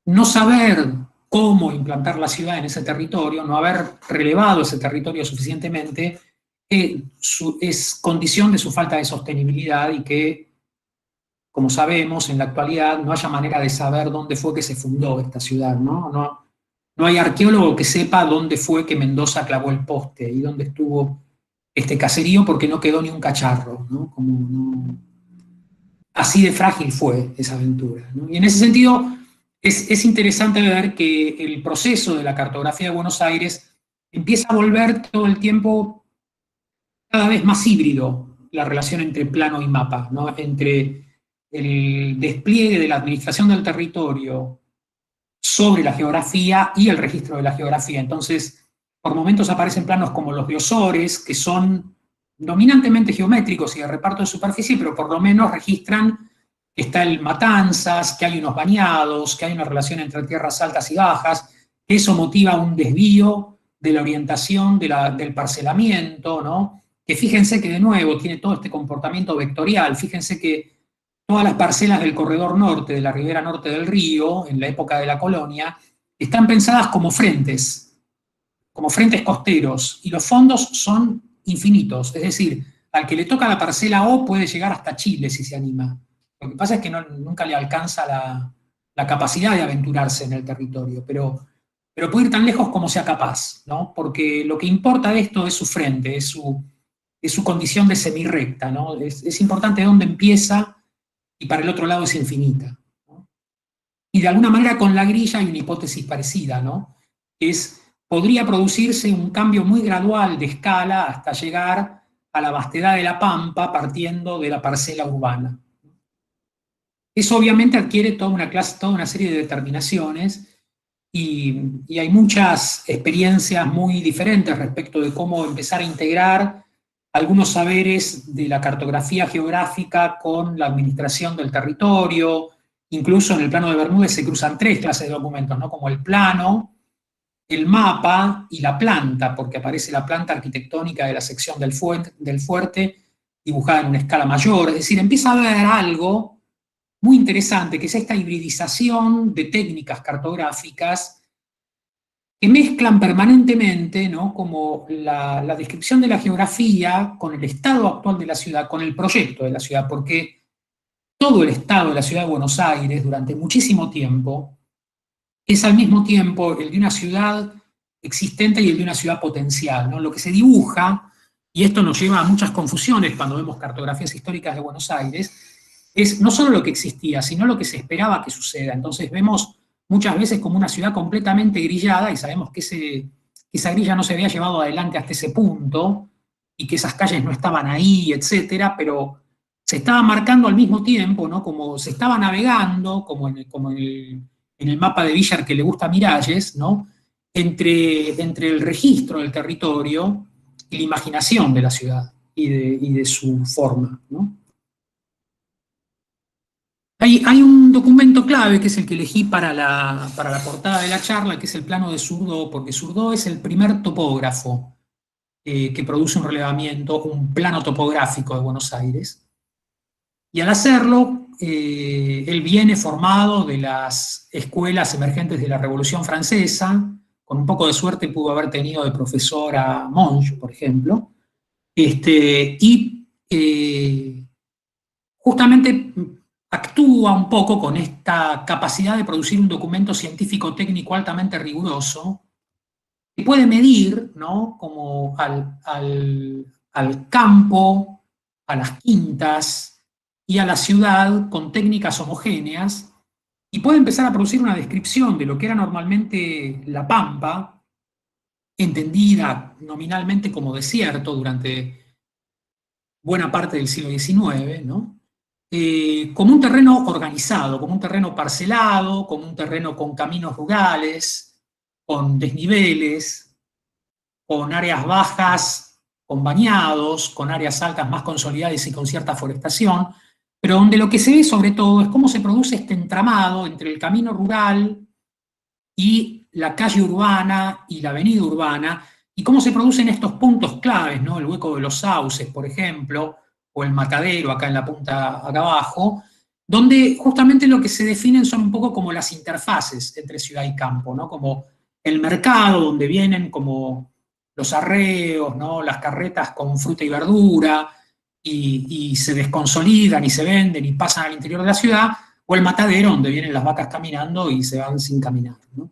no saber cómo implantar la ciudad en ese territorio, no haber relevado ese territorio suficientemente, es condición de su falta de sostenibilidad y que, como sabemos, en la actualidad no haya manera de saber dónde fue que se fundó esta ciudad, ¿no? No hay arqueólogo que sepa dónde fue que Mendoza clavó el poste y dónde estuvo este caserío, porque no quedó ni un cacharro, ¿no? Así de frágil fue esa aventura, ¿no? Y en ese sentido es interesante ver que el proceso de la cartografía de Buenos Aires empieza a volver todo el tiempo cada vez más híbrido la relación entre plano y mapa, ¿no? Entre el despliegue de la administración del territorio sobre la geografía y el registro de la geografía. Entonces, por momentos aparecen planos como los de Ozores, que son dominantemente geométricos y de reparto de superficie, pero por lo menos registran que está el Matanzas, que hay unos bañados, que hay una relación entre tierras altas y bajas, que eso motiva un desvío de la orientación del parcelamiento, ¿no? Que fíjense que de nuevo tiene todo este comportamiento vectorial, fíjense que todas las parcelas del corredor norte, de la ribera norte del río, en la época de la colonia, están pensadas como frentes costeros, y los fondos son infinitos, es decir, al que le toca la parcela O puede llegar hasta Chile si se anima. Lo que pasa es que nunca le alcanza la capacidad de aventurarse en el territorio, pero puede ir tan lejos como sea capaz, ¿no? Porque lo que importa de esto es su frente, es su condición de semirrecta, ¿no? Es importante dónde empieza y para el otro lado es infinita, ¿no? Y de alguna manera con la grilla hay una hipótesis parecida, ¿no? Podría producirse un cambio muy gradual de escala hasta llegar a la vastedad de la pampa partiendo de la parcela urbana. Eso obviamente adquiere toda una serie de determinaciones y hay muchas experiencias muy diferentes respecto de cómo empezar a integrar algunos saberes de la cartografía geográfica con la administración del territorio. Incluso en el plano de Bermúdez se cruzan tres clases de documentos, ¿no? Como el plano, el mapa y la planta, porque aparece la planta arquitectónica de la sección del fuerte dibujada en una escala mayor. Es decir, empieza a haber algo muy interesante, que es esta hibridización de técnicas cartográficas que mezclan permanentemente, ¿no? Como la descripción de la geografía con el estado actual de la ciudad, con el proyecto de la ciudad, porque todo el estado de la ciudad de Buenos Aires durante muchísimo tiempo es al mismo tiempo el de una ciudad existente y el de una ciudad potencial, ¿no? Lo que se dibuja, y esto nos lleva a muchas confusiones cuando vemos cartografías históricas de Buenos Aires, es no solo lo que existía, sino lo que se esperaba que suceda. Entonces vemos muchas veces como una ciudad completamente grillada, y sabemos que esa grilla no se había llevado adelante hasta ese punto, y que esas calles no estaban ahí, etcétera, pero se estaba marcando al mismo tiempo, ¿no? Como se estaba navegando, como en el mapa de Villar que le gusta a Miralles, ¿no? Entre el registro del territorio y la imaginación de la ciudad y de su forma, ¿no? Hay un documento clave que es el que elegí para la portada de la charla, que es el plano de Zurdó, porque Zurdó es el primer topógrafo que produce un relevamiento, un plano topográfico de Buenos Aires. Y al hacerlo, él viene formado de las escuelas emergentes de la Revolución Francesa, con un poco de suerte pudo haber tenido de profesor a Monge, por ejemplo, justamente actúa un poco con esta capacidad de producir un documento científico-técnico altamente riguroso, que puede medir, ¿no? Como al campo, a las quintas y a la ciudad con técnicas homogéneas, y puede empezar a producir una descripción de lo que era normalmente la pampa, entendida nominalmente como desierto durante buena parte del siglo XIX, ¿no? Como un terreno organizado, como un terreno parcelado, como un terreno con caminos rurales, con desniveles, con áreas bajas, con bañados, con áreas altas más consolidadas y con cierta forestación, pero donde lo que se ve sobre todo es cómo se produce este entramado entre el camino rural y la calle urbana y la avenida urbana, y cómo se producen estos puntos claves, ¿no? El hueco de los sauces, por ejemplo, o el matadero acá en la punta acá abajo, donde justamente lo que se definen son un poco como las interfaces entre ciudad y campo, ¿no? Como el mercado, donde vienen como los arreos, ¿no? Las carretas con fruta y verdura, y se desconsolidan y se venden y pasan al interior de la ciudad, o el matadero, donde vienen las vacas caminando y se van sin caminar, ¿no?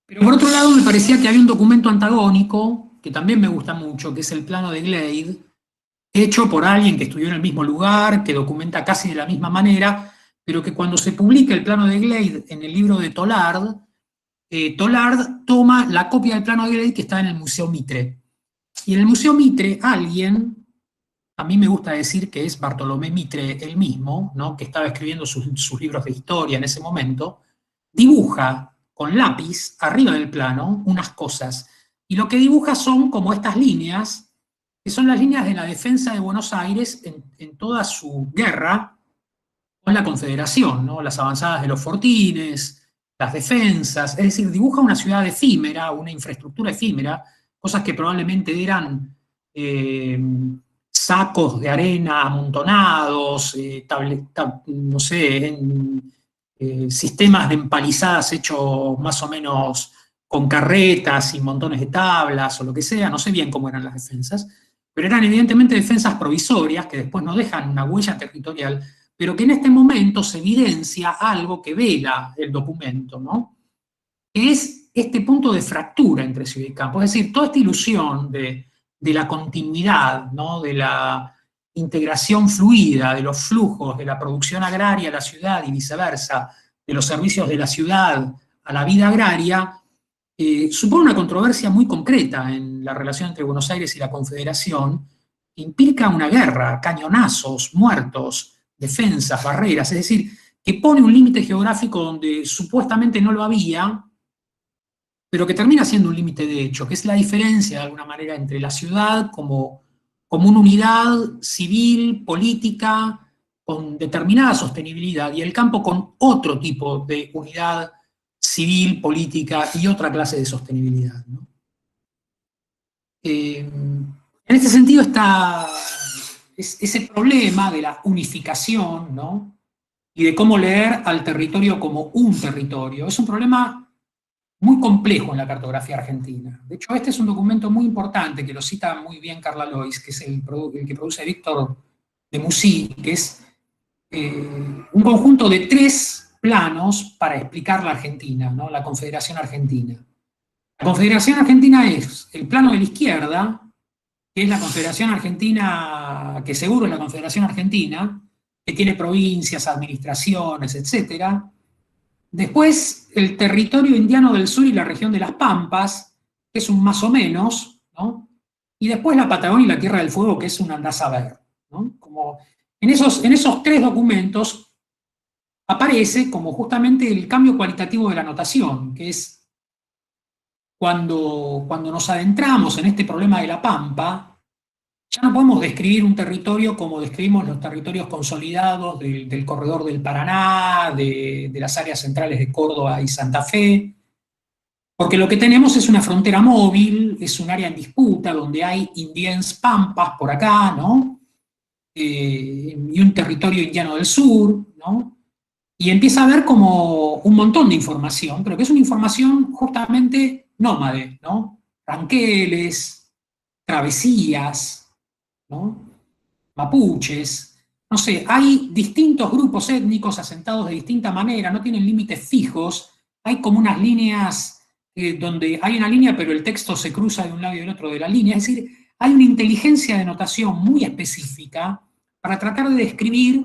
Pero por otro lado me parecía que había un documento antagónico, que también me gusta mucho, que es el plano de Glade, hecho por alguien que estudió en el mismo lugar, que documenta casi de la misma manera, pero que cuando se publica el plano de Glade en el libro de Tollard, Tollard toma la copia del plano de Glade que está en el Museo Mitre. Y en el Museo Mitre alguien, a mí me gusta decir que es Bartolomé Mitre él mismo, ¿no? Que estaba escribiendo sus libros de historia en ese momento, dibuja con lápiz arriba del plano unas cosas. Y lo que dibuja son como estas líneas, que son las líneas de la defensa de Buenos Aires en toda su guerra con la Confederación, ¿no? Las avanzadas de los fortines, las defensas, es decir, dibuja una ciudad efímera, una infraestructura efímera, cosas que probablemente eran sacos de arena amontonados, no sé, sistemas de empalizadas hechos más o menos con carretas y montones de tablas o lo que sea, no sé bien cómo eran las defensas, pero eran evidentemente defensas provisorias que después no dejan una huella territorial, pero que en este momento se evidencia algo que vela el documento, ¿no? Que es este punto de fractura entre ciudad y campo, es decir, toda esta ilusión de la continuidad, ¿no? De la integración fluida de los flujos de la producción agraria a la ciudad y viceversa, de los servicios de la ciudad a la vida agraria, supone una controversia muy concreta en la relación entre Buenos Aires y la Confederación, que implica una guerra, cañonazos, muertos, defensas, barreras, es decir, que pone un límite geográfico donde supuestamente no lo había, pero que termina siendo un límite de hecho, que es la diferencia de alguna manera entre la ciudad como una unidad civil, política, con determinada sostenibilidad, y el campo con otro tipo de unidad civil, política y otra clase de sostenibilidad, ¿no? En este sentido está ese problema de la unificación, ¿no? Y de cómo leer al territorio como un territorio. Es un problema muy complejo en la cartografía argentina. De hecho, este es un documento muy importante que lo cita muy bien Carla Lois, que es el que produce Víctor de Mussy, que es un conjunto de 3 planos para explicar la Argentina, ¿no? La Confederación Argentina. La Confederación Argentina es el plano de la izquierda, que es la Confederación Argentina, que seguro es la Confederación Argentina, que tiene provincias, administraciones, etc. Después, el territorio indiano del sur y la región de las Pampas, que es un más o menos, ¿no? Y después la Patagonia y la Tierra del Fuego, que es un andás a ver, ¿no? Como en esos 3 documentos aparece como justamente el cambio cualitativo de la notación, que es cuando nos adentramos en este problema de la Pampa, ya no podemos describir un territorio como describimos los territorios consolidados del corredor del Paraná, de las áreas centrales de Córdoba y Santa Fe, porque lo que tenemos es una frontera móvil, es un área en disputa donde hay indiens pampas por acá, ¿no? Y un territorio indiano del sur, ¿no? Y empieza a haber como un montón de información, pero que es una información justamente nómade, ¿no? Ranqueles, travesías, ¿no? Mapuches, no sé, hay distintos grupos étnicos asentados de distinta manera, no tienen límites fijos, hay como unas líneas donde hay una línea pero el texto se cruza de un lado y del otro de la línea, es decir, hay una inteligencia de notación muy específica para tratar de describir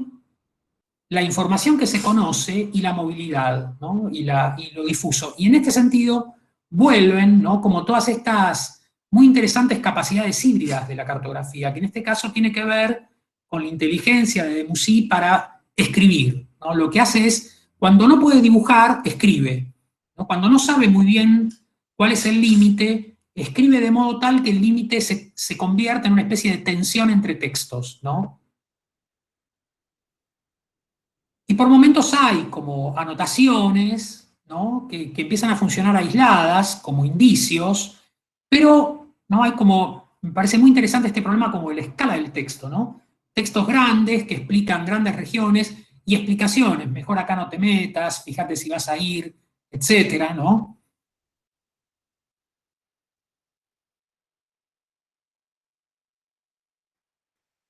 la información que se conoce y la movilidad, ¿no? y lo difuso. Y en este sentido vuelven, ¿no? Como todas estas muy interesantes capacidades híbridas de la cartografía, que en este caso tiene que ver con la inteligencia de Debussy para escribir, ¿no? Lo que hace es, cuando no puede dibujar, escribe, ¿no? Cuando no sabe muy bien cuál es el límite, escribe de modo tal que el límite se convierte en una especie de tensión entre textos, ¿no? Y por momentos hay como anotaciones, ¿no? que empiezan a funcionar aisladas, como indicios, pero no hay como, me parece muy interesante este problema como de la escala del texto, ¿no? Textos grandes que explican grandes regiones y explicaciones, mejor acá no te metas, fíjate si vas a ir, etcétera, ¿no?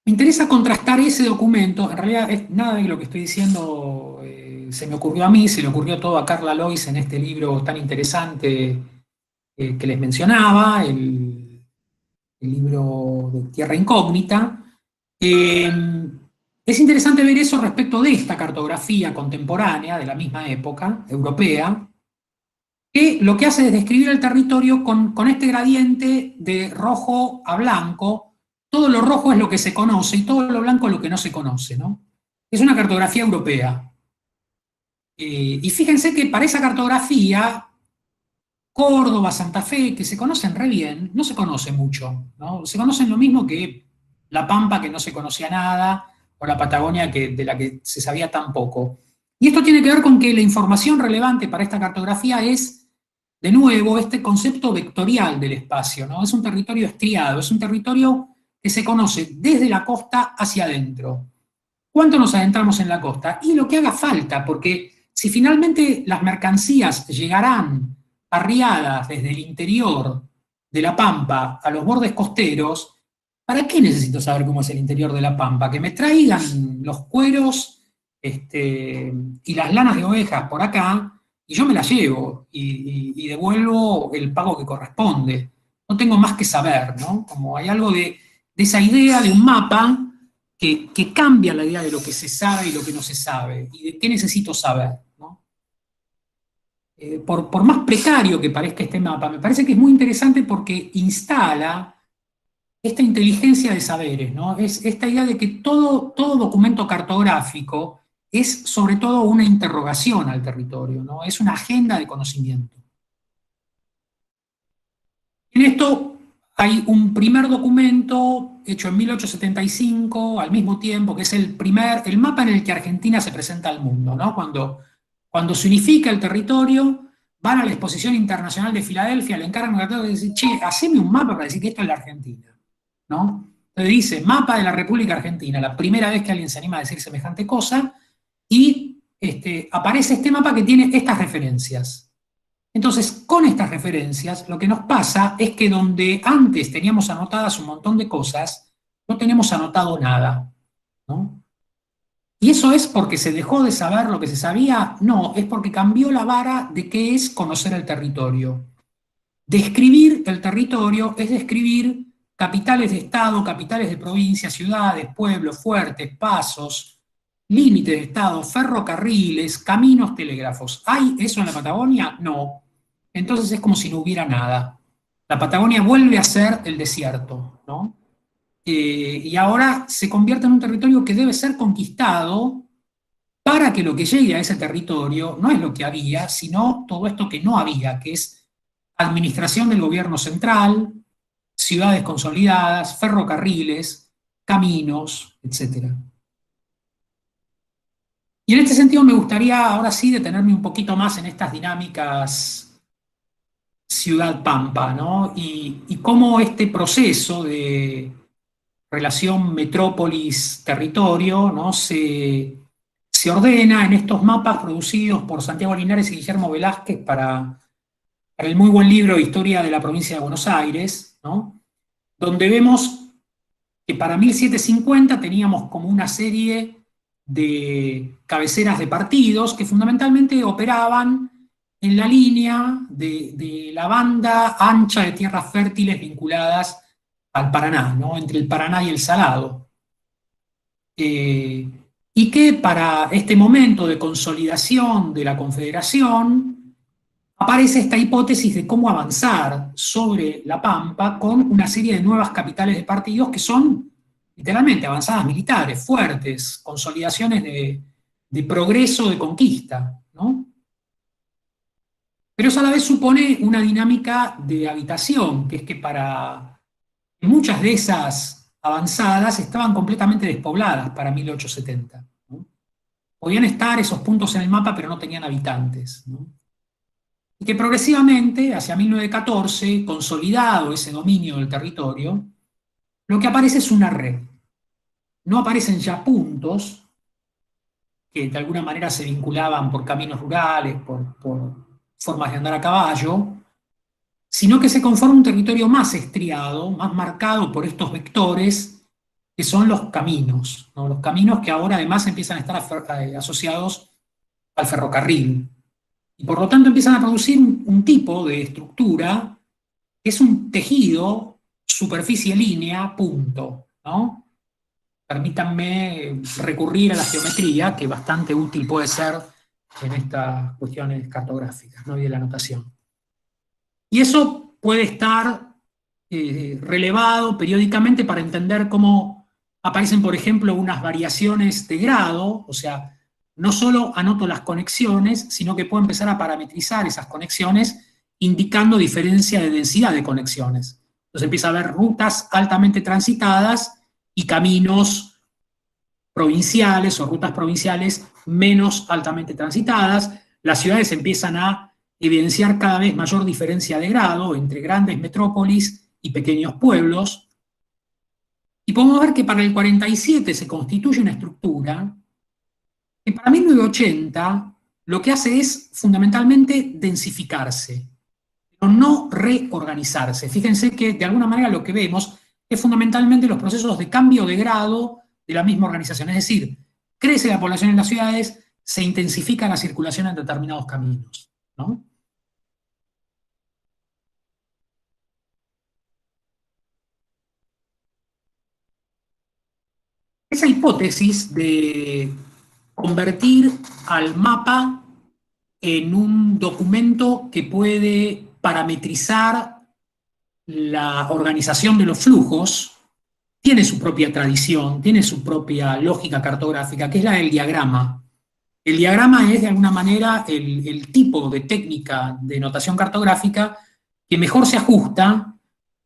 Me interesa contrastar ese documento, en realidad nada de lo que estoy diciendo se me ocurrió a mí, se le ocurrió todo a Carla Lois en este libro tan interesante que les mencionaba, el libro de Tierra Incógnita. Eh, es interesante ver eso respecto de esta cartografía contemporánea de la misma época, europea, que lo que hace es describir el territorio con este gradiente de rojo a blanco. Todo lo rojo es lo que se conoce y todo lo blanco es lo que no se conoce, ¿no? Es una cartografía europea. Y fíjense que para esa cartografía, Córdoba, Santa Fe, que se conocen re bien, no se conoce mucho, ¿no? Se conocen lo mismo que La Pampa, que no se conocía nada, o la Patagonia, de la que se sabía tan poco. Y esto tiene que ver con que la información relevante para esta cartografía es, de nuevo, este concepto vectorial del espacio, ¿no? Es un territorio estriado, es un territorio que se conoce desde la costa hacia adentro. ¿Cuánto nos adentramos en la costa? Y lo que haga falta, porque si finalmente las mercancías llegarán arriadas desde el interior de la Pampa a los bordes costeros, ¿para qué necesito saber cómo es el interior de la Pampa? Que me traigan los cueros y las lanas de ovejas por acá, y yo me las llevo y devuelvo el pago que corresponde. No tengo más que saber, ¿no? Como hay algo de esa idea de un mapa que cambia la idea de lo que se sabe y lo que no se sabe, y de qué necesito saber, ¿no? Por más precario que parezca este mapa, me parece que es muy interesante porque instala esta inteligencia de saberes, ¿no? Es esta idea de que todo documento cartográfico es sobre todo una interrogación al territorio, ¿no? Es una agenda de conocimiento. En esto hay un primer documento hecho en 1875, al mismo tiempo, que es el mapa en el que Argentina se presenta al mundo, ¿no? Cuando se unifica el territorio, van a la Exposición Internacional de Filadelfia, le encargan un cartógrafo y dicen, che, haceme un mapa para decir que esto es la Argentina, ¿no? Entonces dice, mapa de la República Argentina, la primera vez que alguien se anima a decir semejante cosa, y aparece este mapa que tiene estas referencias. Entonces, con estas referencias, lo que nos pasa es que donde antes teníamos anotadas un montón de cosas, no tenemos anotado nada, ¿no? ¿Y eso es porque se dejó de saber lo que se sabía? No, es porque cambió la vara de qué es conocer el territorio. Describir el territorio es describir capitales de estado, capitales de provincia, ciudades, pueblos, fuertes, pasos, límites de estado, ferrocarriles, caminos, telégrafos. ¿Hay eso en la Patagonia? No. Entonces es como si no hubiera nada. La Patagonia vuelve a ser el desierto, ¿no? Y ahora se convierte en un territorio que debe ser conquistado para que lo que llegue a ese territorio no es lo que había, sino todo esto que no había, que es administración del gobierno central, ciudades consolidadas, ferrocarriles, caminos, etc. Y en este sentido me gustaría ahora sí detenerme un poquito más en estas dinámicas ciudad-pampa, ¿no? Y cómo este proceso de relación metrópolis-territorio, ¿no? Se ordena en estos mapas producidos por Santiago Linares y Guillermo Velázquez para el muy buen libro Historia de la provincia de Buenos Aires, ¿no? Donde vemos que para 1750 teníamos como una serie de cabeceras de partidos que fundamentalmente operaban en la línea de la banda ancha de tierras fértiles vinculadas al Paraná, ¿no? Entre el Paraná y el Salado. Y que para este momento de consolidación de la Confederación aparece esta hipótesis de cómo avanzar sobre la Pampa con una serie de nuevas capitales de partidos que son literalmente avanzadas militares, fuertes, consolidaciones de progreso, de conquista, ¿no? Pero eso a la vez supone una dinámica de habitación, que es que para muchas de esas avanzadas estaban completamente despobladas para 1870. ¿No? Podían estar esos puntos en el mapa, pero no tenían habitantes. ¿No? Y que progresivamente, hacia 1914, consolidado ese dominio del territorio, lo que aparece es una red. No aparecen ya puntos que de alguna manera se vinculaban por caminos rurales, por formas de andar a caballo, sino que se conforma un territorio más estriado, más marcado por estos vectores que son los caminos, ¿no? Los caminos que ahora además empiezan a estar asociados al ferrocarril. Y por lo tanto empiezan a producir un tipo de estructura que es un tejido, superficie, línea, punto, ¿no? Permítanme recurrir a la geometría, que bastante útil puede ser en estas cuestiones cartográficas, ¿no? Y de la notación. Y eso puede estar relevado periódicamente para entender cómo aparecen, por ejemplo, unas variaciones de grado, o sea, no solo anoto las conexiones, sino que puedo empezar a parametrizar esas conexiones indicando diferencia de densidad de conexiones. Entonces empieza a haber rutas altamente transitadas y caminos provinciales o rutas provinciales menos altamente transitadas. Las ciudades empiezan a evidenciar cada vez mayor diferencia de grado entre grandes metrópolis y pequeños pueblos. Y podemos ver que para el 47 se constituye una estructura que para 1980 lo que hace es fundamentalmente densificarse, pero no reorganizarse. Fíjense que de alguna manera lo que vemos es fundamentalmente los procesos de cambio de grado de la misma organización. Es decir, crece la población en las ciudades, se intensifica la circulación en determinados caminos, ¿no? Esa hipótesis de convertir al mapa en un documento que puede parametrizar la organización de los flujos tiene su propia tradición, tiene su propia lógica cartográfica, que es la del diagrama. El diagrama es, de alguna manera, el tipo de técnica de notación cartográfica que mejor se ajusta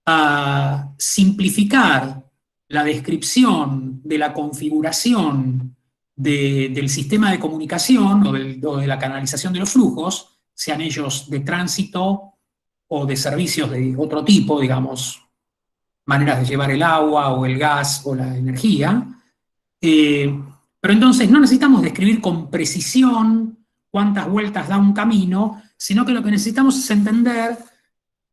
a simplificar la descripción de la configuración del sistema de comunicación o de la canalización de los flujos, sean ellos de tránsito o de servicios de otro tipo, digamos, maneras de llevar el agua o el gas o la energía. Pero entonces no necesitamos describir con precisión cuántas vueltas da un camino, sino que lo que necesitamos es entender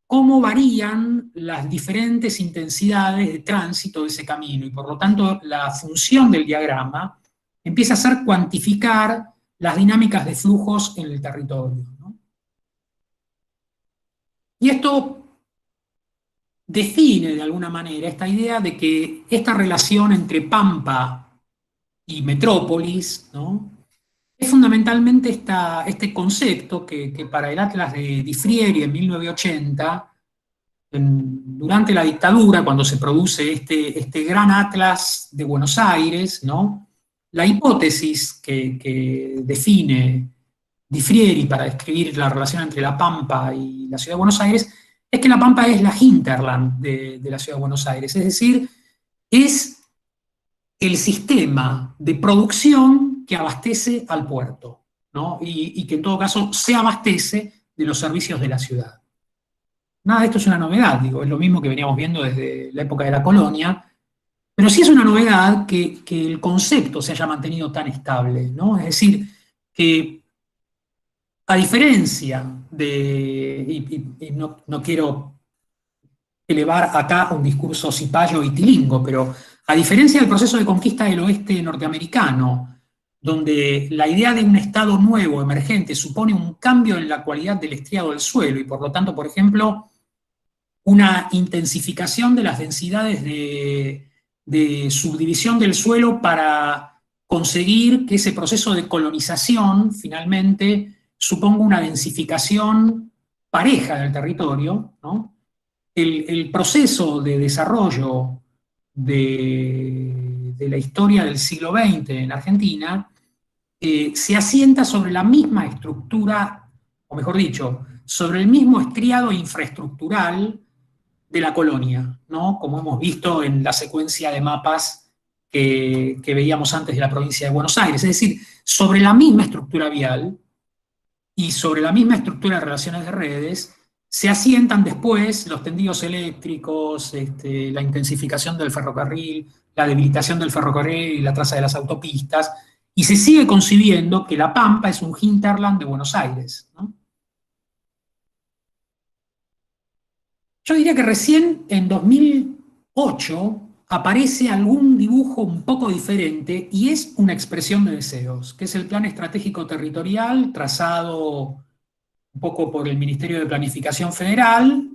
cómo varían las diferentes intensidades de tránsito de ese camino. Y por lo tanto, la función del diagrama empieza a ser cuantificar las dinámicas de flujos en el territorio, ¿no? Y esto define de alguna manera esta idea de que esta relación entre Pampa y metrópolis, ¿no? Es fundamentalmente este concepto que para el Atlas de Di Frieri en 1980, durante la dictadura, cuando se produce este gran Atlas de Buenos Aires, ¿no? La hipótesis que define Di Frieri para describir la relación entre La Pampa y la Ciudad de Buenos Aires es que La Pampa es la hinterland de la Ciudad de Buenos Aires, es decir, es el sistema de producción que abastece al puerto, ¿no? Y que en todo caso se abastece de los servicios de la ciudad. Nada de esto es una novedad, digo, es lo mismo que veníamos viendo desde la época de la colonia, pero sí es una novedad que el concepto se haya mantenido tan estable, ¿no? Es decir, que a diferencia de, y no quiero elevar acá un discurso cipayo y tilingo, pero a diferencia del proceso de conquista del oeste norteamericano, donde la idea de un Estado nuevo, emergente, supone un cambio en la cualidad del estriado del suelo y por lo tanto, por ejemplo, una intensificación de las densidades de subdivisión del suelo para conseguir que ese proceso de colonización finalmente suponga una densificación pareja del territorio, ¿no? El proceso de desarrollo de la historia del siglo XX en Argentina se asienta sobre la misma estructura, o mejor dicho, sobre el mismo estriado infraestructural de la colonia, ¿no? Como hemos visto en la secuencia de mapas que veíamos antes de la provincia de Buenos Aires, es decir, sobre la misma estructura vial y sobre la misma estructura de relaciones de redes, se asientan después los tendidos eléctricos, la intensificación del ferrocarril, la debilitación del ferrocarril y la traza de las autopistas, y se sigue concibiendo que La Pampa es un hinterland de Buenos Aires, ¿no? Yo diría que recién en 2008 aparece algún dibujo un poco diferente y es una expresión de deseos, que es el Plan Estratégico Territorial trazado un poco por el Ministerio de Planificación Federal,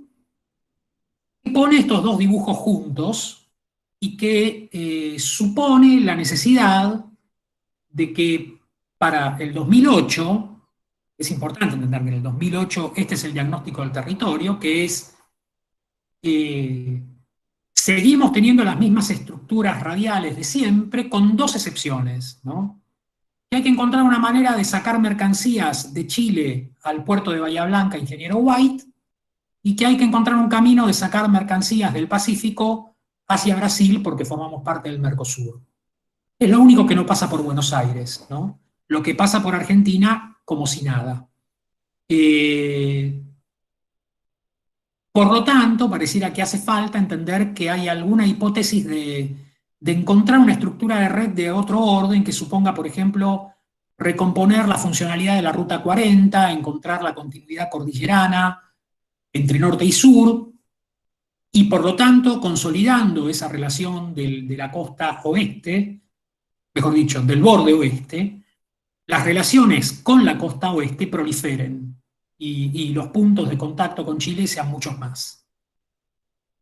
que pone estos dos dibujos juntos y que supone la necesidad de que para el 2008, es importante entender que en el 2008 este es el diagnóstico del territorio, que es seguimos teniendo las mismas estructuras radiales de siempre, con dos excepciones, ¿no? Que hay que encontrar una manera de sacar mercancías de Chile al puerto de Bahía Blanca, Ingeniero White, y que hay que encontrar un camino de sacar mercancías del Pacífico hacia Brasil porque formamos parte del Mercosur. Es lo único que no pasa por Buenos Aires, ¿no? Lo que pasa por Argentina, como si nada. Por lo tanto, pareciera que hace falta entender que hay alguna hipótesis de encontrar una estructura de red de otro orden que suponga, por ejemplo, recomponer la funcionalidad de la Ruta 40, encontrar la continuidad cordillerana entre norte y sur, y por lo tanto, consolidando esa relación de la costa oeste, mejor dicho, del borde oeste, las relaciones con la costa oeste proliferen y los puntos de contacto con Chile sean muchos más.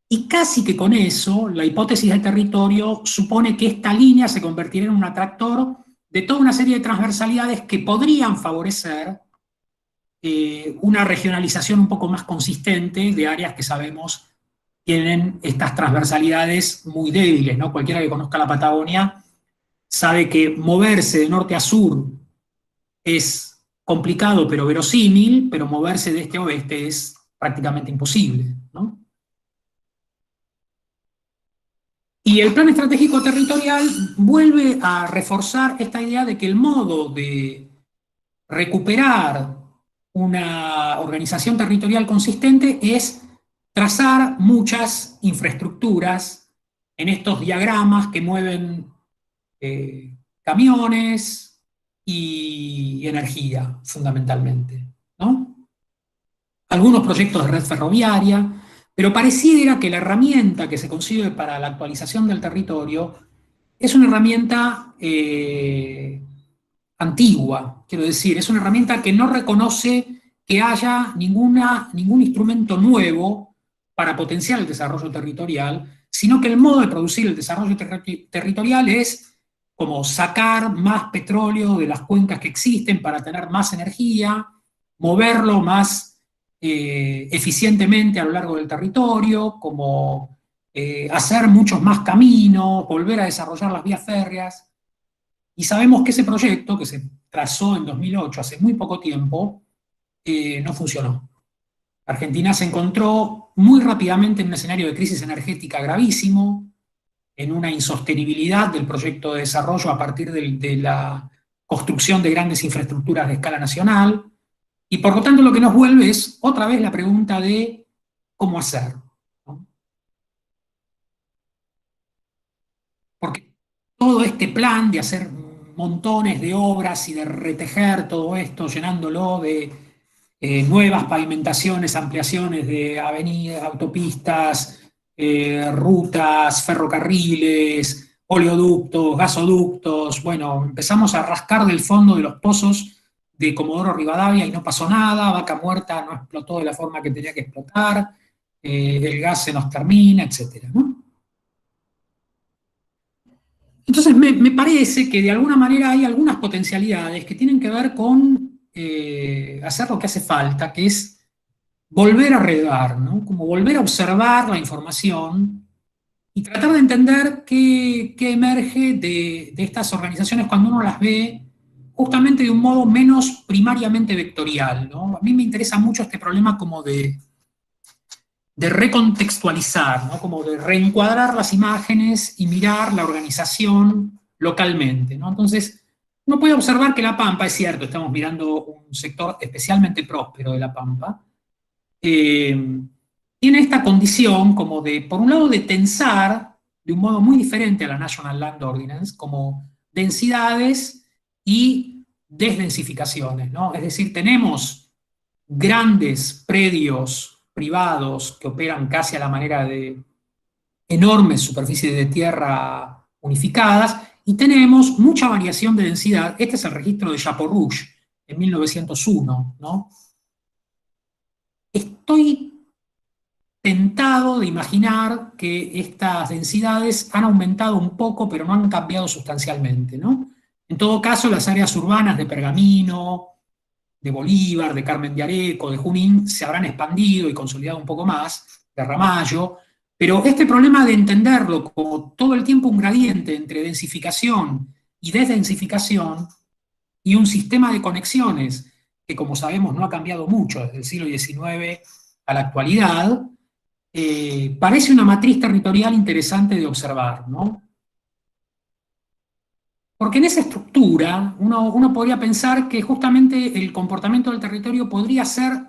Y casi que con eso, la hipótesis del territorio supone que esta línea se convertirá en un atractor de toda una serie de transversalidades que podrían favorecer una regionalización un poco más consistente de áreas que sabemos tienen estas transversalidades muy débiles, ¿no? Cualquiera que conozca la Patagonia sabe que moverse de norte a sur es complicado pero verosímil, pero moverse de este a oeste es prácticamente imposible, ¿no? Y el Plan Estratégico Territorial vuelve a reforzar esta idea de que el modo de recuperar una organización territorial consistente es trazar muchas infraestructuras en estos diagramas que mueven camiones y energía, fundamentalmente, ¿no? Algunos proyectos de red ferroviaria, pero pareciera que la herramienta que se concibe para la actualización del territorio es una herramienta antigua, quiero decir, es una herramienta que no reconoce que haya ningún instrumento nuevo para potenciar el desarrollo territorial, sino que el modo de producir el desarrollo territorial es como sacar más petróleo de las cuencas que existen para tener más energía, moverlo más eficientemente a lo largo del territorio, como hacer muchos más caminos, volver a desarrollar las vías férreas. Y sabemos que ese proyecto, que se trazó en 2008, hace muy poco tiempo, no funcionó. Argentina se encontró muy rápidamente en un escenario de crisis energética gravísimo, en una insostenibilidad del proyecto de desarrollo a partir de la construcción de grandes infraestructuras de escala nacional, y por lo tanto lo que nos vuelve es otra vez la pregunta de cómo hacer, ¿no? Porque todo este plan de hacer montones de obras y de retejer todo esto, llenándolo de nuevas pavimentaciones, ampliaciones de avenidas, autopistas, rutas, ferrocarriles, oleoductos, gasoductos. Bueno, empezamos a rascar del fondo de los pozos de Comodoro Rivadavia y no pasó nada, Vaca Muerta no explotó de la forma que tenía que explotar, el gas se nos termina, etc., ¿no? Entonces me parece que de alguna manera hay algunas potencialidades que tienen que ver con hacer lo que hace falta, que es volver a redar, ¿no? Como volver a observar la información y tratar de entender qué emerge de estas organizaciones cuando uno las ve justamente de un modo menos primariamente vectorial, ¿no? A mí me interesa mucho este problema como de recontextualizar, ¿no? Como de reencuadrar las imágenes y mirar la organización localmente, ¿no? Entonces, uno puede observar que La Pampa, es cierto, estamos mirando un sector especialmente próspero de La Pampa, tiene esta condición como de, por un lado, de tensar de un modo muy diferente a la National Land Ordinance, como densidades y desdensificaciones, ¿no? Es decir, tenemos grandes predios privados que operan casi a la manera de enormes superficies de tierra unificadas, y tenemos mucha variación de densidad. Este es el registro de Chapeau Rouge en 1901, ¿no? Estoy tentado de imaginar que estas densidades han aumentado un poco, pero no han cambiado sustancialmente, ¿no? En todo caso, las áreas urbanas de Pergamino, de Bolívar, de Carmen de Areco, de Junín, se habrán expandido y consolidado un poco más, de Ramallo, pero este problema de entenderlo como todo el tiempo un gradiente entre densificación y desdensificación, y un sistema de conexiones que, como sabemos, no ha cambiado mucho desde el siglo XIX a la actualidad, parece una matriz territorial interesante de observar, ¿no? Porque en esa estructura uno podría pensar que justamente el comportamiento del territorio podría ser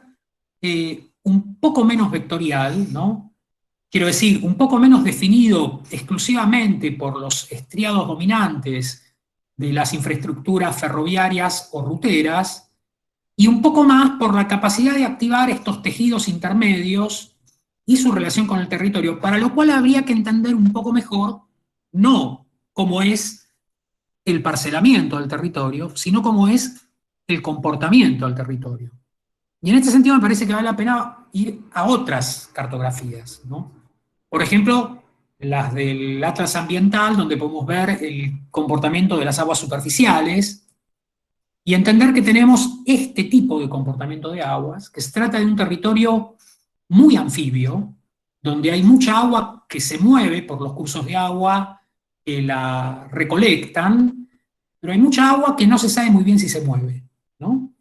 un poco menos vectorial, ¿no? Quiero decir, un poco menos definido exclusivamente por los estriados dominantes de las infraestructuras ferroviarias o ruteras, y un poco más por la capacidad de activar estos tejidos intermedios y su relación con el territorio, para lo cual habría que entender un poco mejor, no cómo es el parcelamiento del territorio, sino cómo es el comportamiento del territorio. Y en este sentido me parece que vale la pena ir a otras cartografías, ¿no? Por ejemplo, las del Atlas Ambiental, donde podemos ver el comportamiento de las aguas superficiales y entender que tenemos este tipo de comportamiento de aguas, que se trata de un territorio muy anfibio, donde hay mucha agua que se mueve por los cursos de agua que la recolectan, pero hay mucha agua que no se sabe muy bien si se mueve, ¿no?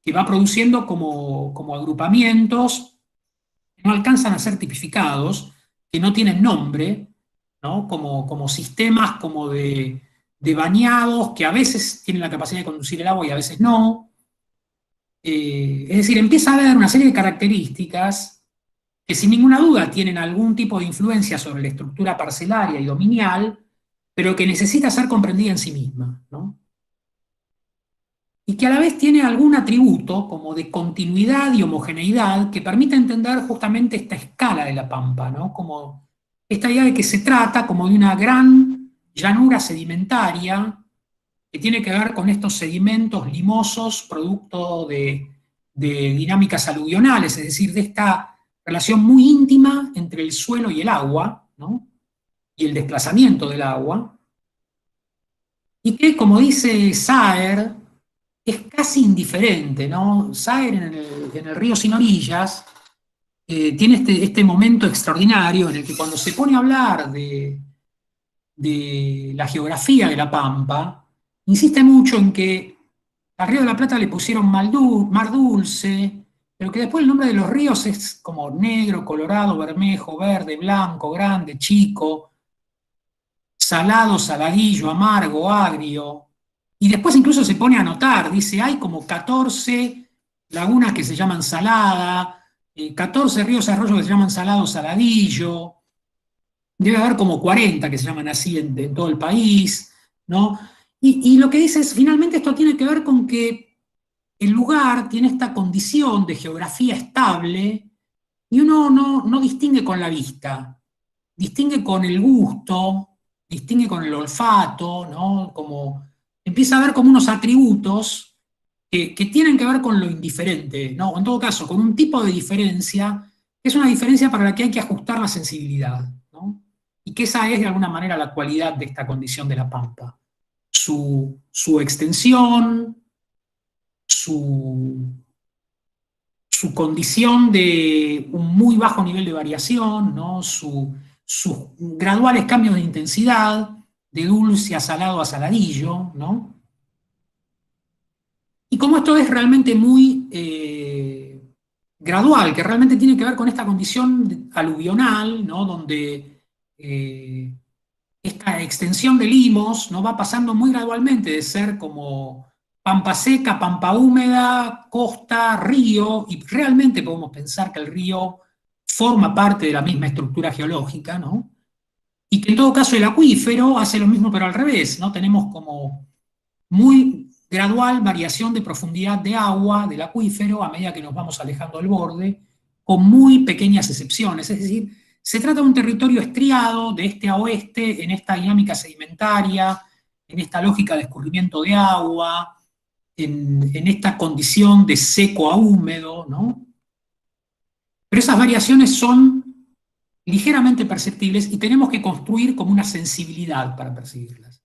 Que va produciendo como agrupamientos que no alcanzan a ser tipificados, que no tienen nombre, ¿no? Como sistemas como de bañados que a veces tienen la capacidad de conducir el agua y a veces no. Es decir, empieza a haber una serie de características que sin ninguna duda tienen algún tipo de influencia sobre la estructura parcelaria y dominial, pero que necesita ser comprendida en sí misma, ¿no? Y que a la vez tiene algún atributo como de continuidad y homogeneidad que permite entender justamente esta escala de la Pampa, ¿no? Como esta idea de que se trata como de una gran llanura sedimentaria que tiene que ver con estos sedimentos limosos producto de dinámicas aluvionales, es decir, de esta relación muy íntima entre el suelo y el agua, ¿no? Y el desplazamiento del agua, y que, como dice Saer, es casi indiferente, ¿no? Saer en el río Sin Orillas tiene este momento extraordinario en el que cuando se pone a hablar de la geografía de la Pampa, insiste mucho en que al Río de la Plata le pusieron Mar Dulce, pero que después el nombre de los ríos es como Negro, Colorado, Bermejo, Verde, Blanco, Grande, Chico, Salado, Saladillo, Amargo, Agrio. Y después incluso se pone a anotar, dice, hay como 14 lagunas que se llaman Salada, 14 ríos y arroyos que se llaman Salado, Saladillo, debe haber como 40 que se llaman así en todo el país, ¿no? Y lo que dice es, finalmente esto tiene que ver con que el lugar tiene esta condición de geografía estable y uno no distingue con la vista, distingue con el gusto, distingue con el olfato, ¿no? Como empieza a ver como unos atributos que tienen que ver con lo indiferente, ¿no? En todo caso, con un tipo de diferencia, que es una diferencia para la que hay que ajustar la sensibilidad, ¿no? Y que esa es de alguna manera la cualidad de esta condición de la Pampa. Su extensión, su, su condición de un muy bajo nivel de variación, ¿no? Sus graduales cambios de intensidad, de dulce a salado a saladillo, ¿no? cómo esto es realmente muy gradual, que realmente tiene que ver con esta condición aluvional, ¿no? Donde esta extensión de limos, ¿no? Va pasando muy gradualmente de ser como pampa seca, pampa húmeda, costa, río, y realmente podemos pensar que el río forma parte de la misma estructura geológica, ¿no? Y que en todo caso el acuífero hace lo mismo pero al revés, ¿no? Tenemos como muy gradual variación de profundidad de agua del acuífero a medida que nos vamos alejando del borde, con muy pequeñas excepciones. Es decir, se trata de un territorio estriado de este a oeste en esta dinámica sedimentaria, en esta lógica de escurrimiento de agua, en esta condición de seco a húmedo, ¿no? Pero esas variaciones son ligeramente perceptibles y tenemos que construir como una sensibilidad para percibirlas.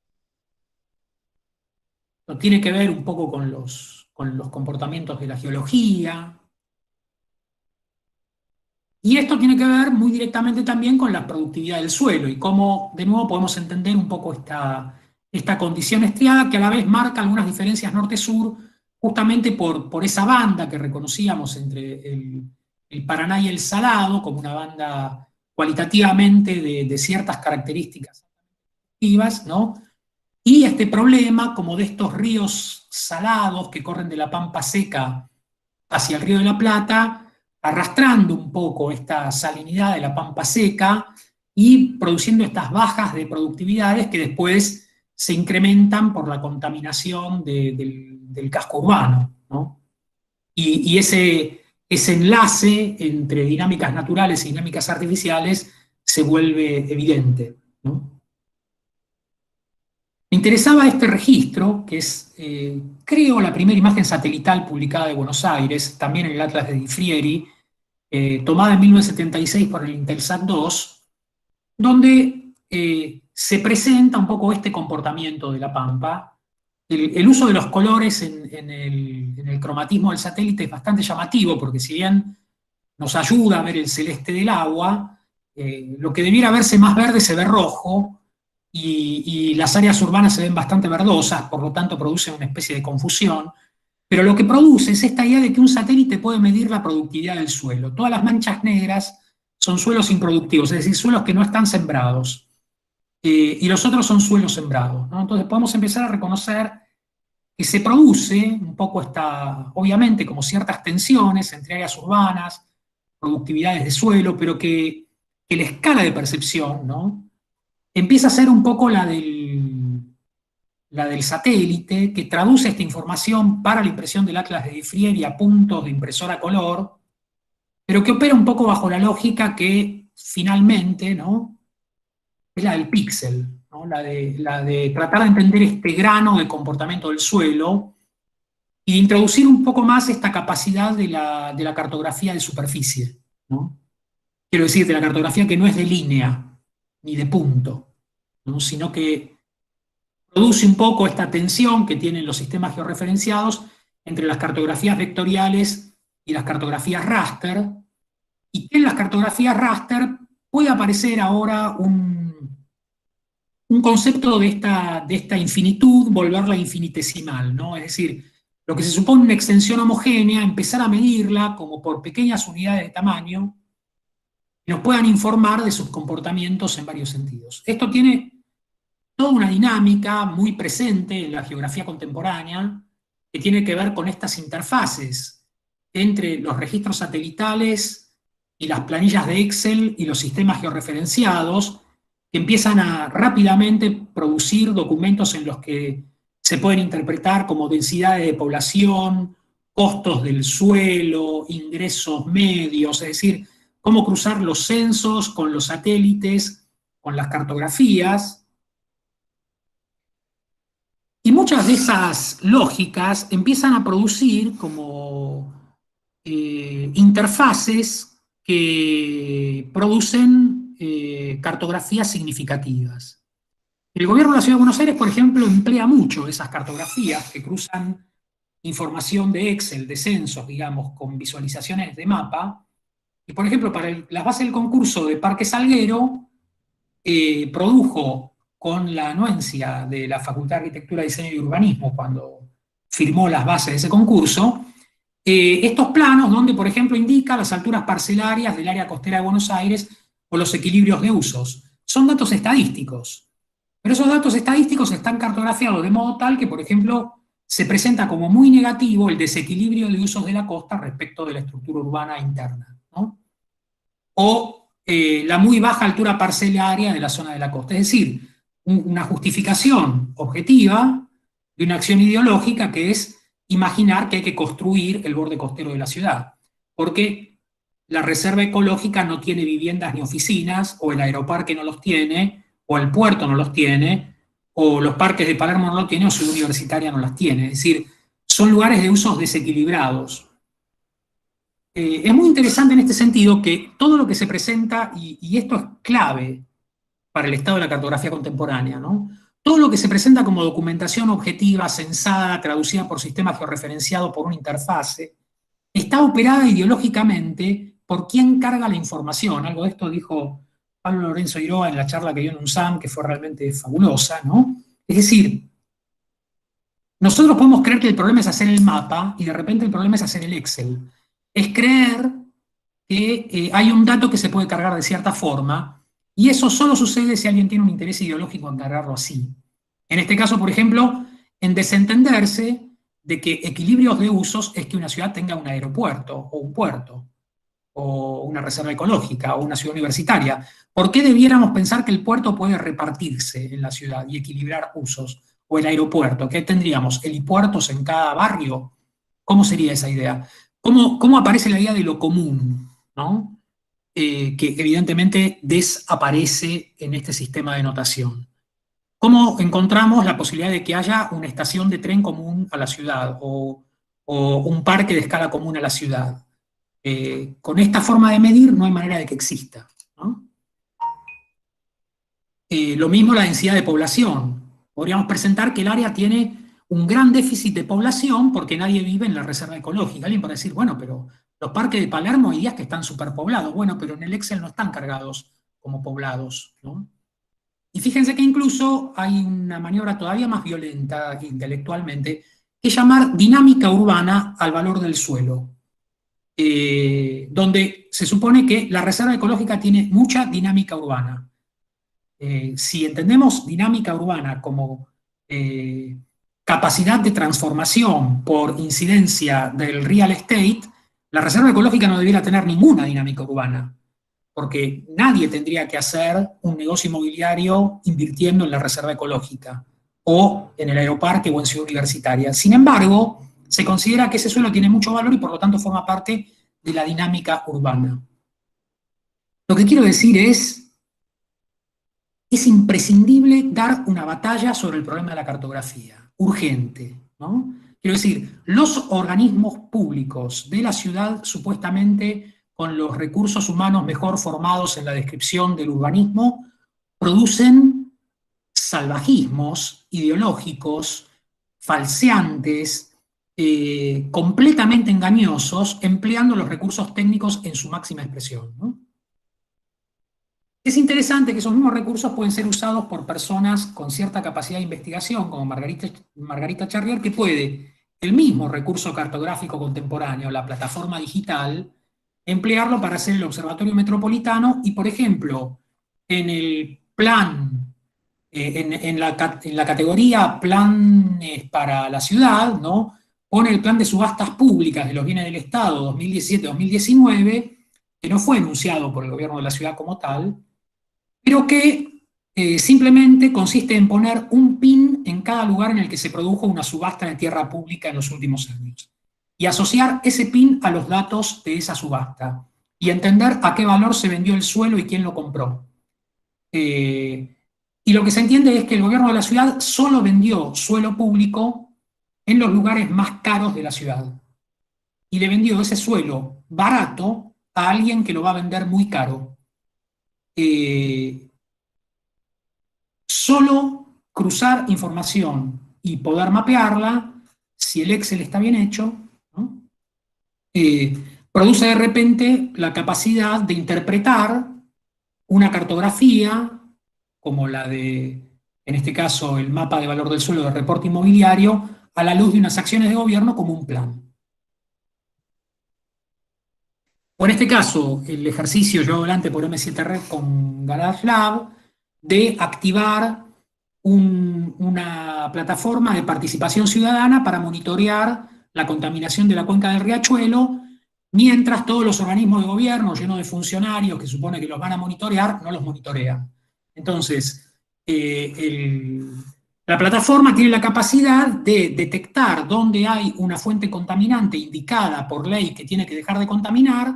Esto tiene que ver un poco con los comportamientos de la geología, y esto tiene que ver muy directamente también con la productividad del suelo y cómo, de nuevo, podemos entender un poco esta condición estriada que a la vez marca algunas diferencias norte-sur, justamente por esa banda que reconocíamos entre el Paraná y el Salado, como una banda cualitativamente de ciertas características activas, ¿no? Y este problema como de estos ríos salados que corren de la Pampa Seca hacia el Río de la Plata, arrastrando un poco esta salinidad de la Pampa Seca y produciendo estas bajas de productividades que después se incrementan por la contaminación del casco urbano, ¿no? Y ese enlace entre dinámicas naturales y dinámicas artificiales se vuelve evidente, ¿no? Me interesaba este registro, que es, creo, la primera imagen satelital publicada de Buenos Aires, también en el Atlas de Di Frieri, tomada en 1976 por el Intelsat 2, donde se presenta un poco este comportamiento de la Pampa. El uso de los colores en el cromatismo del satélite es bastante llamativo, porque si bien nos ayuda a ver el celeste del agua, lo que debiera verse más verde se ve rojo, y las áreas urbanas se ven bastante verdosas, por lo tanto producen una especie de confusión. Pero lo que produce es esta idea de que un satélite puede medir la productividad del suelo. Todas las manchas negras son suelos improductivos, es decir, suelos que no están sembrados. Y los otros son suelos sembrados, ¿no? Entonces podemos empezar a reconocer que se produce un poco obviamente como ciertas tensiones entre áreas urbanas, productividades de suelo, pero que la escala de percepción, ¿no? Empieza a ser un poco la del satélite, que traduce esta información para la impresión del Atlas de Di Frieri a puntos de impresora a color, pero que opera un poco bajo la lógica que finalmente, ¿no?, es la del píxel, ¿no? la de tratar de entender este grano de comportamiento del suelo y de introducir un poco más esta capacidad de la cartografía de superficie, ¿no? Quiero decir, de la cartografía que no es de línea ni de punto, ¿no?, sino que produce un poco esta tensión que tienen los sistemas georreferenciados entre las cartografías vectoriales y las cartografías raster, y que en las cartografías raster puede aparecer ahora un concepto de esta infinitud, volverla infinitesimal, ¿no? Es decir, lo que se supone una extensión homogénea, empezar a medirla como por pequeñas unidades de tamaño que nos puedan informar de sus comportamientos en varios sentidos. Esto tiene toda una dinámica muy presente en la geografía contemporánea que tiene que ver con estas interfaces entre los registros satelitales y las planillas de Excel y los sistemas georreferenciados, que empiezan a rápidamente producir documentos en los que se pueden interpretar como densidades de población, costos del suelo, ingresos medios, es decir, cómo cruzar los censos con los satélites, con las cartografías. Y muchas de esas lógicas empiezan a producir como interfaces que producen cartografías significativas. El gobierno de la Ciudad de Buenos Aires, por ejemplo, emplea mucho esas cartografías que cruzan información de Excel, de censos, digamos, con visualizaciones de mapa. Y, por ejemplo, para las bases del concurso de Parque Salguero, produjo con la anuencia de la Facultad de Arquitectura, Diseño y Urbanismo, cuando firmó las bases de ese concurso, estos planos donde, por ejemplo, indica las alturas parcelarias del área costera de Buenos Aires o los equilibrios de usos. Son datos estadísticos, pero esos datos estadísticos están cartografiados de modo tal que, por ejemplo, se presenta como muy negativo el desequilibrio de usos de la costa respecto de la estructura urbana interna, ¿no? O la muy baja altura parcelaria de la zona de la costa. Es decir, una justificación objetiva de una acción ideológica que es imaginar que hay que construir el borde costero de la ciudad, porque la reserva ecológica no tiene viviendas ni oficinas, o el aeroparque no los tiene, o el puerto no los tiene, o los parques de Palermo no los tiene, o Ciudad Universitaria no las tiene. Es decir, son lugares de usos desequilibrados. Es muy interesante en este sentido que todo lo que se presenta, y esto es clave para el estado de la cartografía contemporánea, ¿no? Todo lo que se presenta como documentación objetiva, sensada, traducida por sistemas georreferenciados por una interfase, está operada ideológicamente por quien carga la información. Algo de esto dijo Pablo Lorenzo Iroa en la charla que dio en UNSAM, que fue realmente fabulosa, ¿no? Es decir, nosotros podemos creer que el problema es hacer el mapa y de repente el problema es hacer el Excel. Es creer que hay un dato que se puede cargar de cierta forma, y eso solo sucede si alguien tiene un interés ideológico en cargarlo así. En este caso, por ejemplo, en desentenderse de que equilibrios de usos es que una ciudad tenga un aeropuerto, o un puerto, o una reserva ecológica, o una ciudad universitaria. ¿Por qué debiéramos pensar que el puerto puede repartirse en la ciudad y equilibrar usos? O el aeropuerto, ¿qué tendríamos? ¿Helipuertos en cada barrio? ¿Cómo sería esa idea? ¿Cómo aparece la idea de lo común, ¿no? Que evidentemente desaparece en este sistema de notación? ¿Cómo encontramos la posibilidad de que haya una estación de tren común a la ciudad o un parque de escala común a la ciudad? Con esta forma de medir no hay manera de que exista, ¿no? Lo mismo la densidad de población. Podríamos presentar que el área tiene un gran déficit de población porque nadie vive en la reserva ecológica. Alguien puede decir, bueno, pero los parques de Palermo hay días que están superpoblados. Bueno, pero en el Excel no están cargados como poblados, ¿no? Y fíjense que incluso hay una maniobra todavía más violenta intelectualmente, que es llamar dinámica urbana al valor del suelo, donde se supone que la reserva ecológica tiene mucha dinámica urbana. Si entendemos dinámica urbana como capacidad de transformación por incidencia del real estate, la reserva ecológica no debiera tener ninguna dinámica urbana, porque nadie tendría que hacer un negocio inmobiliario invirtiendo en la reserva ecológica, o en el aeroparque o en Ciudad Universitaria. Sin embargo, se considera que ese suelo tiene mucho valor y por lo tanto forma parte de la dinámica urbana. Lo que quiero decir es imprescindible dar una batalla sobre el problema de la cartografía, urgente, ¿no? Quiero decir, los organismos públicos de la ciudad, supuestamente con los recursos humanos mejor formados en la descripción del urbanismo, producen salvajismos ideológicos, falseantes, completamente engañosos, empleando los recursos técnicos en su máxima expresión, ¿no? Es interesante que esos mismos recursos pueden ser usados por personas con cierta capacidad de investigación, como Margarita Charrier, que puede el mismo recurso cartográfico contemporáneo, la plataforma digital, emplearlo para hacer el observatorio metropolitano y, por ejemplo, en el plan, en la categoría planes para la ciudad, ¿no? Pone el plan de subastas públicas de los bienes del Estado 2017-2019, que no fue enunciado por el gobierno de la ciudad como tal, pero que simplemente consiste en poner un pin en cada lugar en el que se produjo una subasta de tierra pública en los últimos años, y asociar ese pin a los datos de esa subasta, y entender a qué valor se vendió el suelo y quién lo compró. Y lo que se entiende es que el gobierno de la ciudad solo vendió suelo público en los lugares más caros de la ciudad, y le vendió ese suelo barato a alguien que lo va a vender muy caro. Solo cruzar información y poder mapearla, si el Excel está bien hecho, ¿no? Produce de repente la capacidad de interpretar una cartografía, como la de, en este caso, el mapa de valor del suelo del reporte inmobiliario, a la luz de unas acciones de gobierno como un plan. O en este caso, el ejercicio llevado adelante por M7 Red con Garage Lab de activar una plataforma de participación ciudadana para monitorear la contaminación de la cuenca del riachuelo, mientras todos los organismos de gobierno llenos de funcionarios que supone que los van a monitorear, no los monitorean. Entonces, la plataforma tiene la capacidad de detectar dónde hay una fuente contaminante indicada por ley que tiene que dejar de contaminar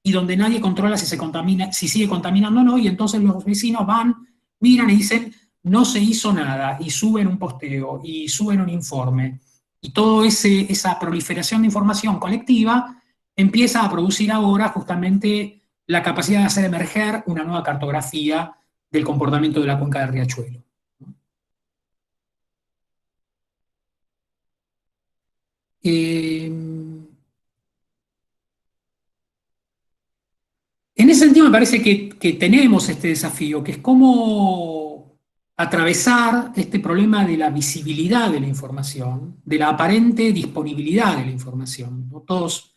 y donde nadie controla si se contamina, si sigue contaminando o no, y entonces los vecinos van, miran y dicen, no se hizo nada, y suben un posteo, y suben un informe. Y toda esa proliferación de información colectiva empieza a producir ahora justamente la capacidad de hacer emerger una nueva cartografía del comportamiento de la cuenca del riachuelo. En ese sentido me parece que tenemos este desafío, que es cómo atravesar este problema de la visibilidad de la información, de la aparente disponibilidad de la información, ¿no? Todos,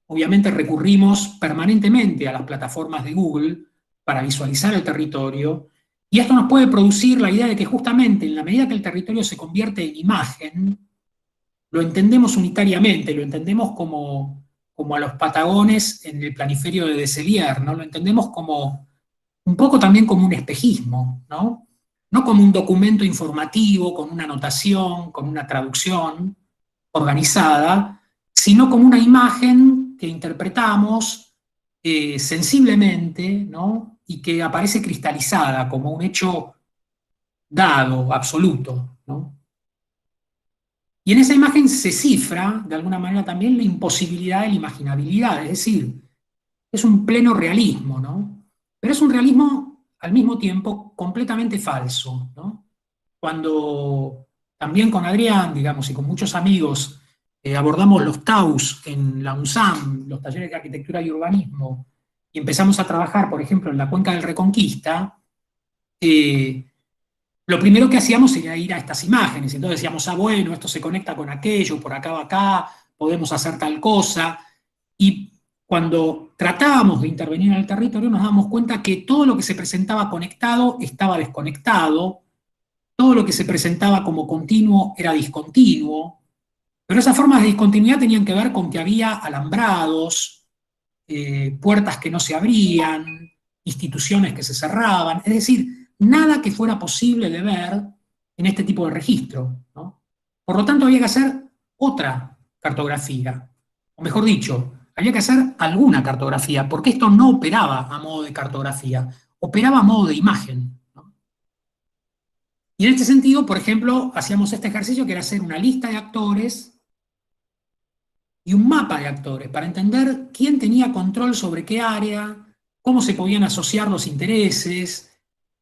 obviamente, recurrimos permanentemente a las plataformas de Google para visualizar el territorio, y esto nos puede producir la idea de que justamente en la medida que el territorio se convierte en imagen, lo entendemos unitariamente, lo entendemos como a los Patagones en el planiferio de Desellier, ¿no? Lo entendemos como un poco también como un espejismo, ¿no? No como un documento informativo, con una anotación, con una traducción organizada, sino como una imagen que interpretamos sensiblemente, ¿no? Y que aparece cristalizada como un hecho dado, absoluto, ¿no? Y en esa imagen se cifra, de alguna manera también, la imposibilidad de la imaginabilidad, es decir, es un pleno realismo, ¿no? Pero es un realismo al mismo tiempo completamente falso, ¿no? Cuando también con Adrián, digamos, y con muchos amigos, abordamos los TAUS en la UNSAM, los talleres de arquitectura y urbanismo, y empezamos a trabajar, por ejemplo, en la cuenca del Reconquista, lo primero que hacíamos era ir a estas imágenes, entonces decíamos, ah, bueno, esto se conecta con aquello, por acá va acá, podemos hacer tal cosa, y cuando tratábamos de intervenir en el territorio nos damos cuenta que todo lo que se presentaba conectado estaba desconectado, todo lo que se presentaba como continuo era discontinuo, pero esas formas de discontinuidad tenían que ver con que había alambrados, puertas que no se abrían, instituciones que se cerraban, es decir, nada que fuera posible de ver en este tipo de registro, ¿no? Por lo tanto, había que hacer otra cartografía, o mejor dicho, había que hacer alguna cartografía, porque esto no operaba a modo de cartografía, operaba a modo de imagen, ¿no? Y en este sentido, por ejemplo, hacíamos este ejercicio que era hacer una lista de actores y un mapa de actores para entender quién tenía control sobre qué área, cómo se podían asociar los intereses,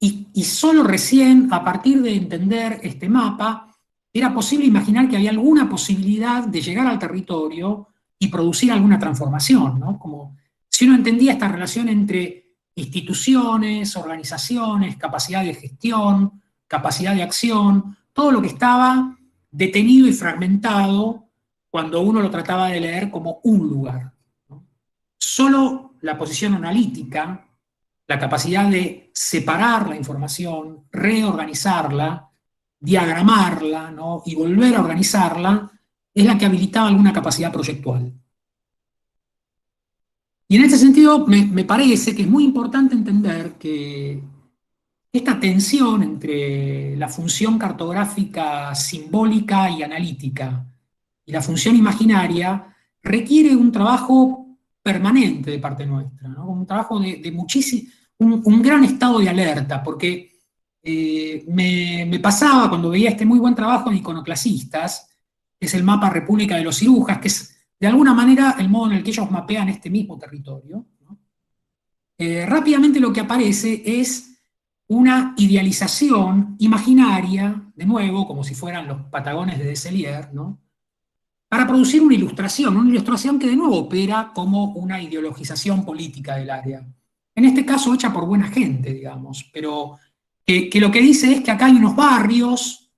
y solo recién a partir de entender este mapa era posible imaginar que había alguna posibilidad de llegar al territorio y producir alguna transformación, ¿no? Como si uno entendía esta relación entre instituciones, organizaciones, capacidad de gestión, capacidad de acción, todo lo que estaba detenido y fragmentado cuando uno lo trataba de leer como un lugar, ¿no? Solo la posición analítica, la capacidad de separar la información, reorganizarla, diagramarla, ¿no? Y volver a organizarla, es la que habilitaba alguna capacidad proyectual. Y en este sentido me parece que es muy importante entender que esta tensión entre la función cartográfica simbólica y analítica y la función imaginaria requiere un trabajo permanente de parte nuestra, ¿no? Un trabajo de muchísimo, un gran estado de alerta, porque me pasaba cuando veía este muy buen trabajo en Iconoclasistas, que es el mapa República de los Cirujas, que es de alguna manera el modo en el que ellos mapean este mismo territorio, ¿no? Rápidamente lo que aparece es una idealización imaginaria, de nuevo, como si fueran los Patagones de Desellier, ¿no? Para producir una ilustración que de nuevo opera como una ideologización política del área. En este caso hecha por buena gente, digamos, pero que lo que dice es que acá hay unos barrios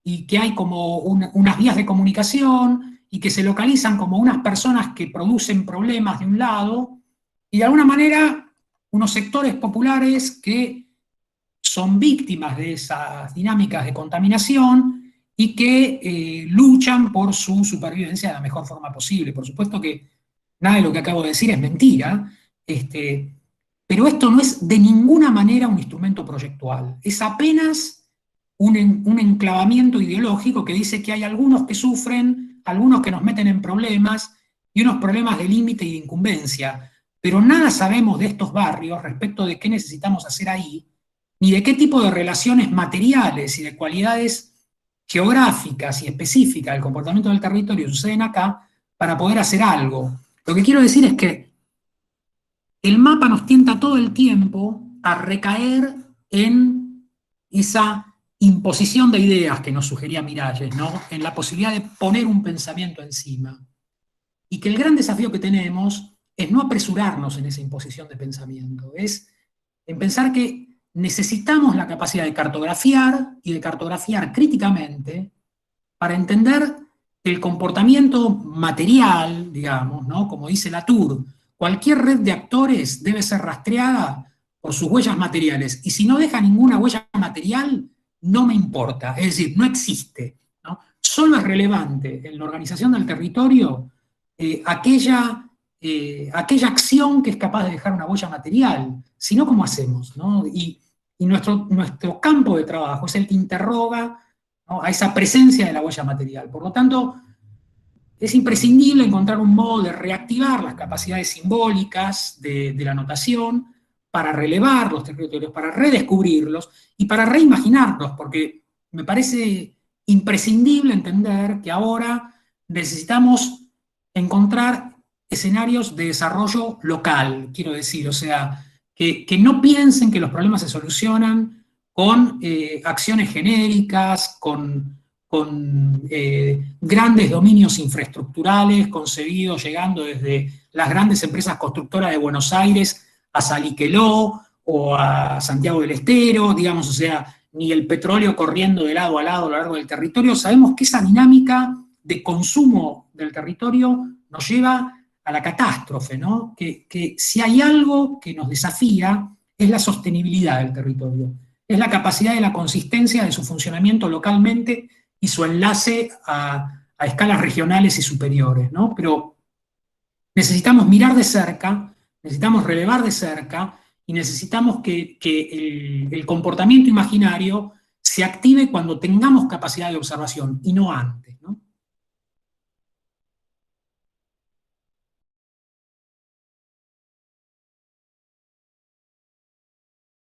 y que hay como unas vías de comunicación, y que se localizan como unas personas que producen problemas de un lado, y de alguna manera unos sectores populares que son víctimas de esas dinámicas de contaminación y que luchan por su supervivencia de la mejor forma posible. Por supuesto que nada de lo que acabo de decir es mentira, pero esto no es de ninguna manera un instrumento proyectual, es apenas un enclavamiento ideológico que dice que hay algunos que sufren, algunos que nos meten en problemas y unos problemas de límite y de incumbencia, pero nada sabemos de estos barrios respecto de qué necesitamos hacer ahí, ni de qué tipo de relaciones materiales y de cualidades geográficas y específicas del comportamiento del territorio suceden acá para poder hacer algo. Lo que quiero decir es que el mapa nos tienta todo el tiempo a recaer en esa imposición de ideas que nos sugería Miralles, ¿no? En la posibilidad de poner un pensamiento encima. Y que el gran desafío que tenemos es no apresurarnos en esa imposición de pensamiento, es en pensar que necesitamos la capacidad de cartografiar y de cartografiar críticamente para entender el comportamiento material, digamos, ¿no? Como dice Latour, cualquier red de actores debe ser rastreada por sus huellas materiales, y si no deja ninguna huella material, no me importa, es decir, no existe, ¿no? Solo es relevante en la organización del territorio aquella acción que es capaz de dejar una huella material, si no, ¿cómo hacemos? ¿No? Y nuestro campo de trabajo es el que interroga, ¿no?, a esa presencia de la huella material. Por lo tanto, es imprescindible encontrar un modo de reactivar las capacidades simbólicas de la notación para relevar los territorios, para redescubrirlos y para reimaginarlos, porque me parece imprescindible entender que ahora necesitamos encontrar escenarios de desarrollo local, quiero decir, o sea, que no piensen que los problemas se solucionan con acciones genéricas, con grandes dominios infraestructurales concebidos llegando desde las grandes empresas constructoras de Buenos Aires a Saliqueló o a Santiago del Estero, digamos, o sea, ni el petróleo corriendo de lado a lado a lo largo del territorio. Sabemos que esa dinámica de consumo del territorio nos lleva a la catástrofe, ¿no? Que si hay algo que nos desafía es la sostenibilidad del territorio, es la capacidad de la consistencia de su funcionamiento localmente y su enlace a escalas regionales y superiores, ¿no? Pero necesitamos mirar de cerca, necesitamos relevar de cerca, y necesitamos que el comportamiento imaginario se active cuando tengamos capacidad de observación, y no antes, ¿no?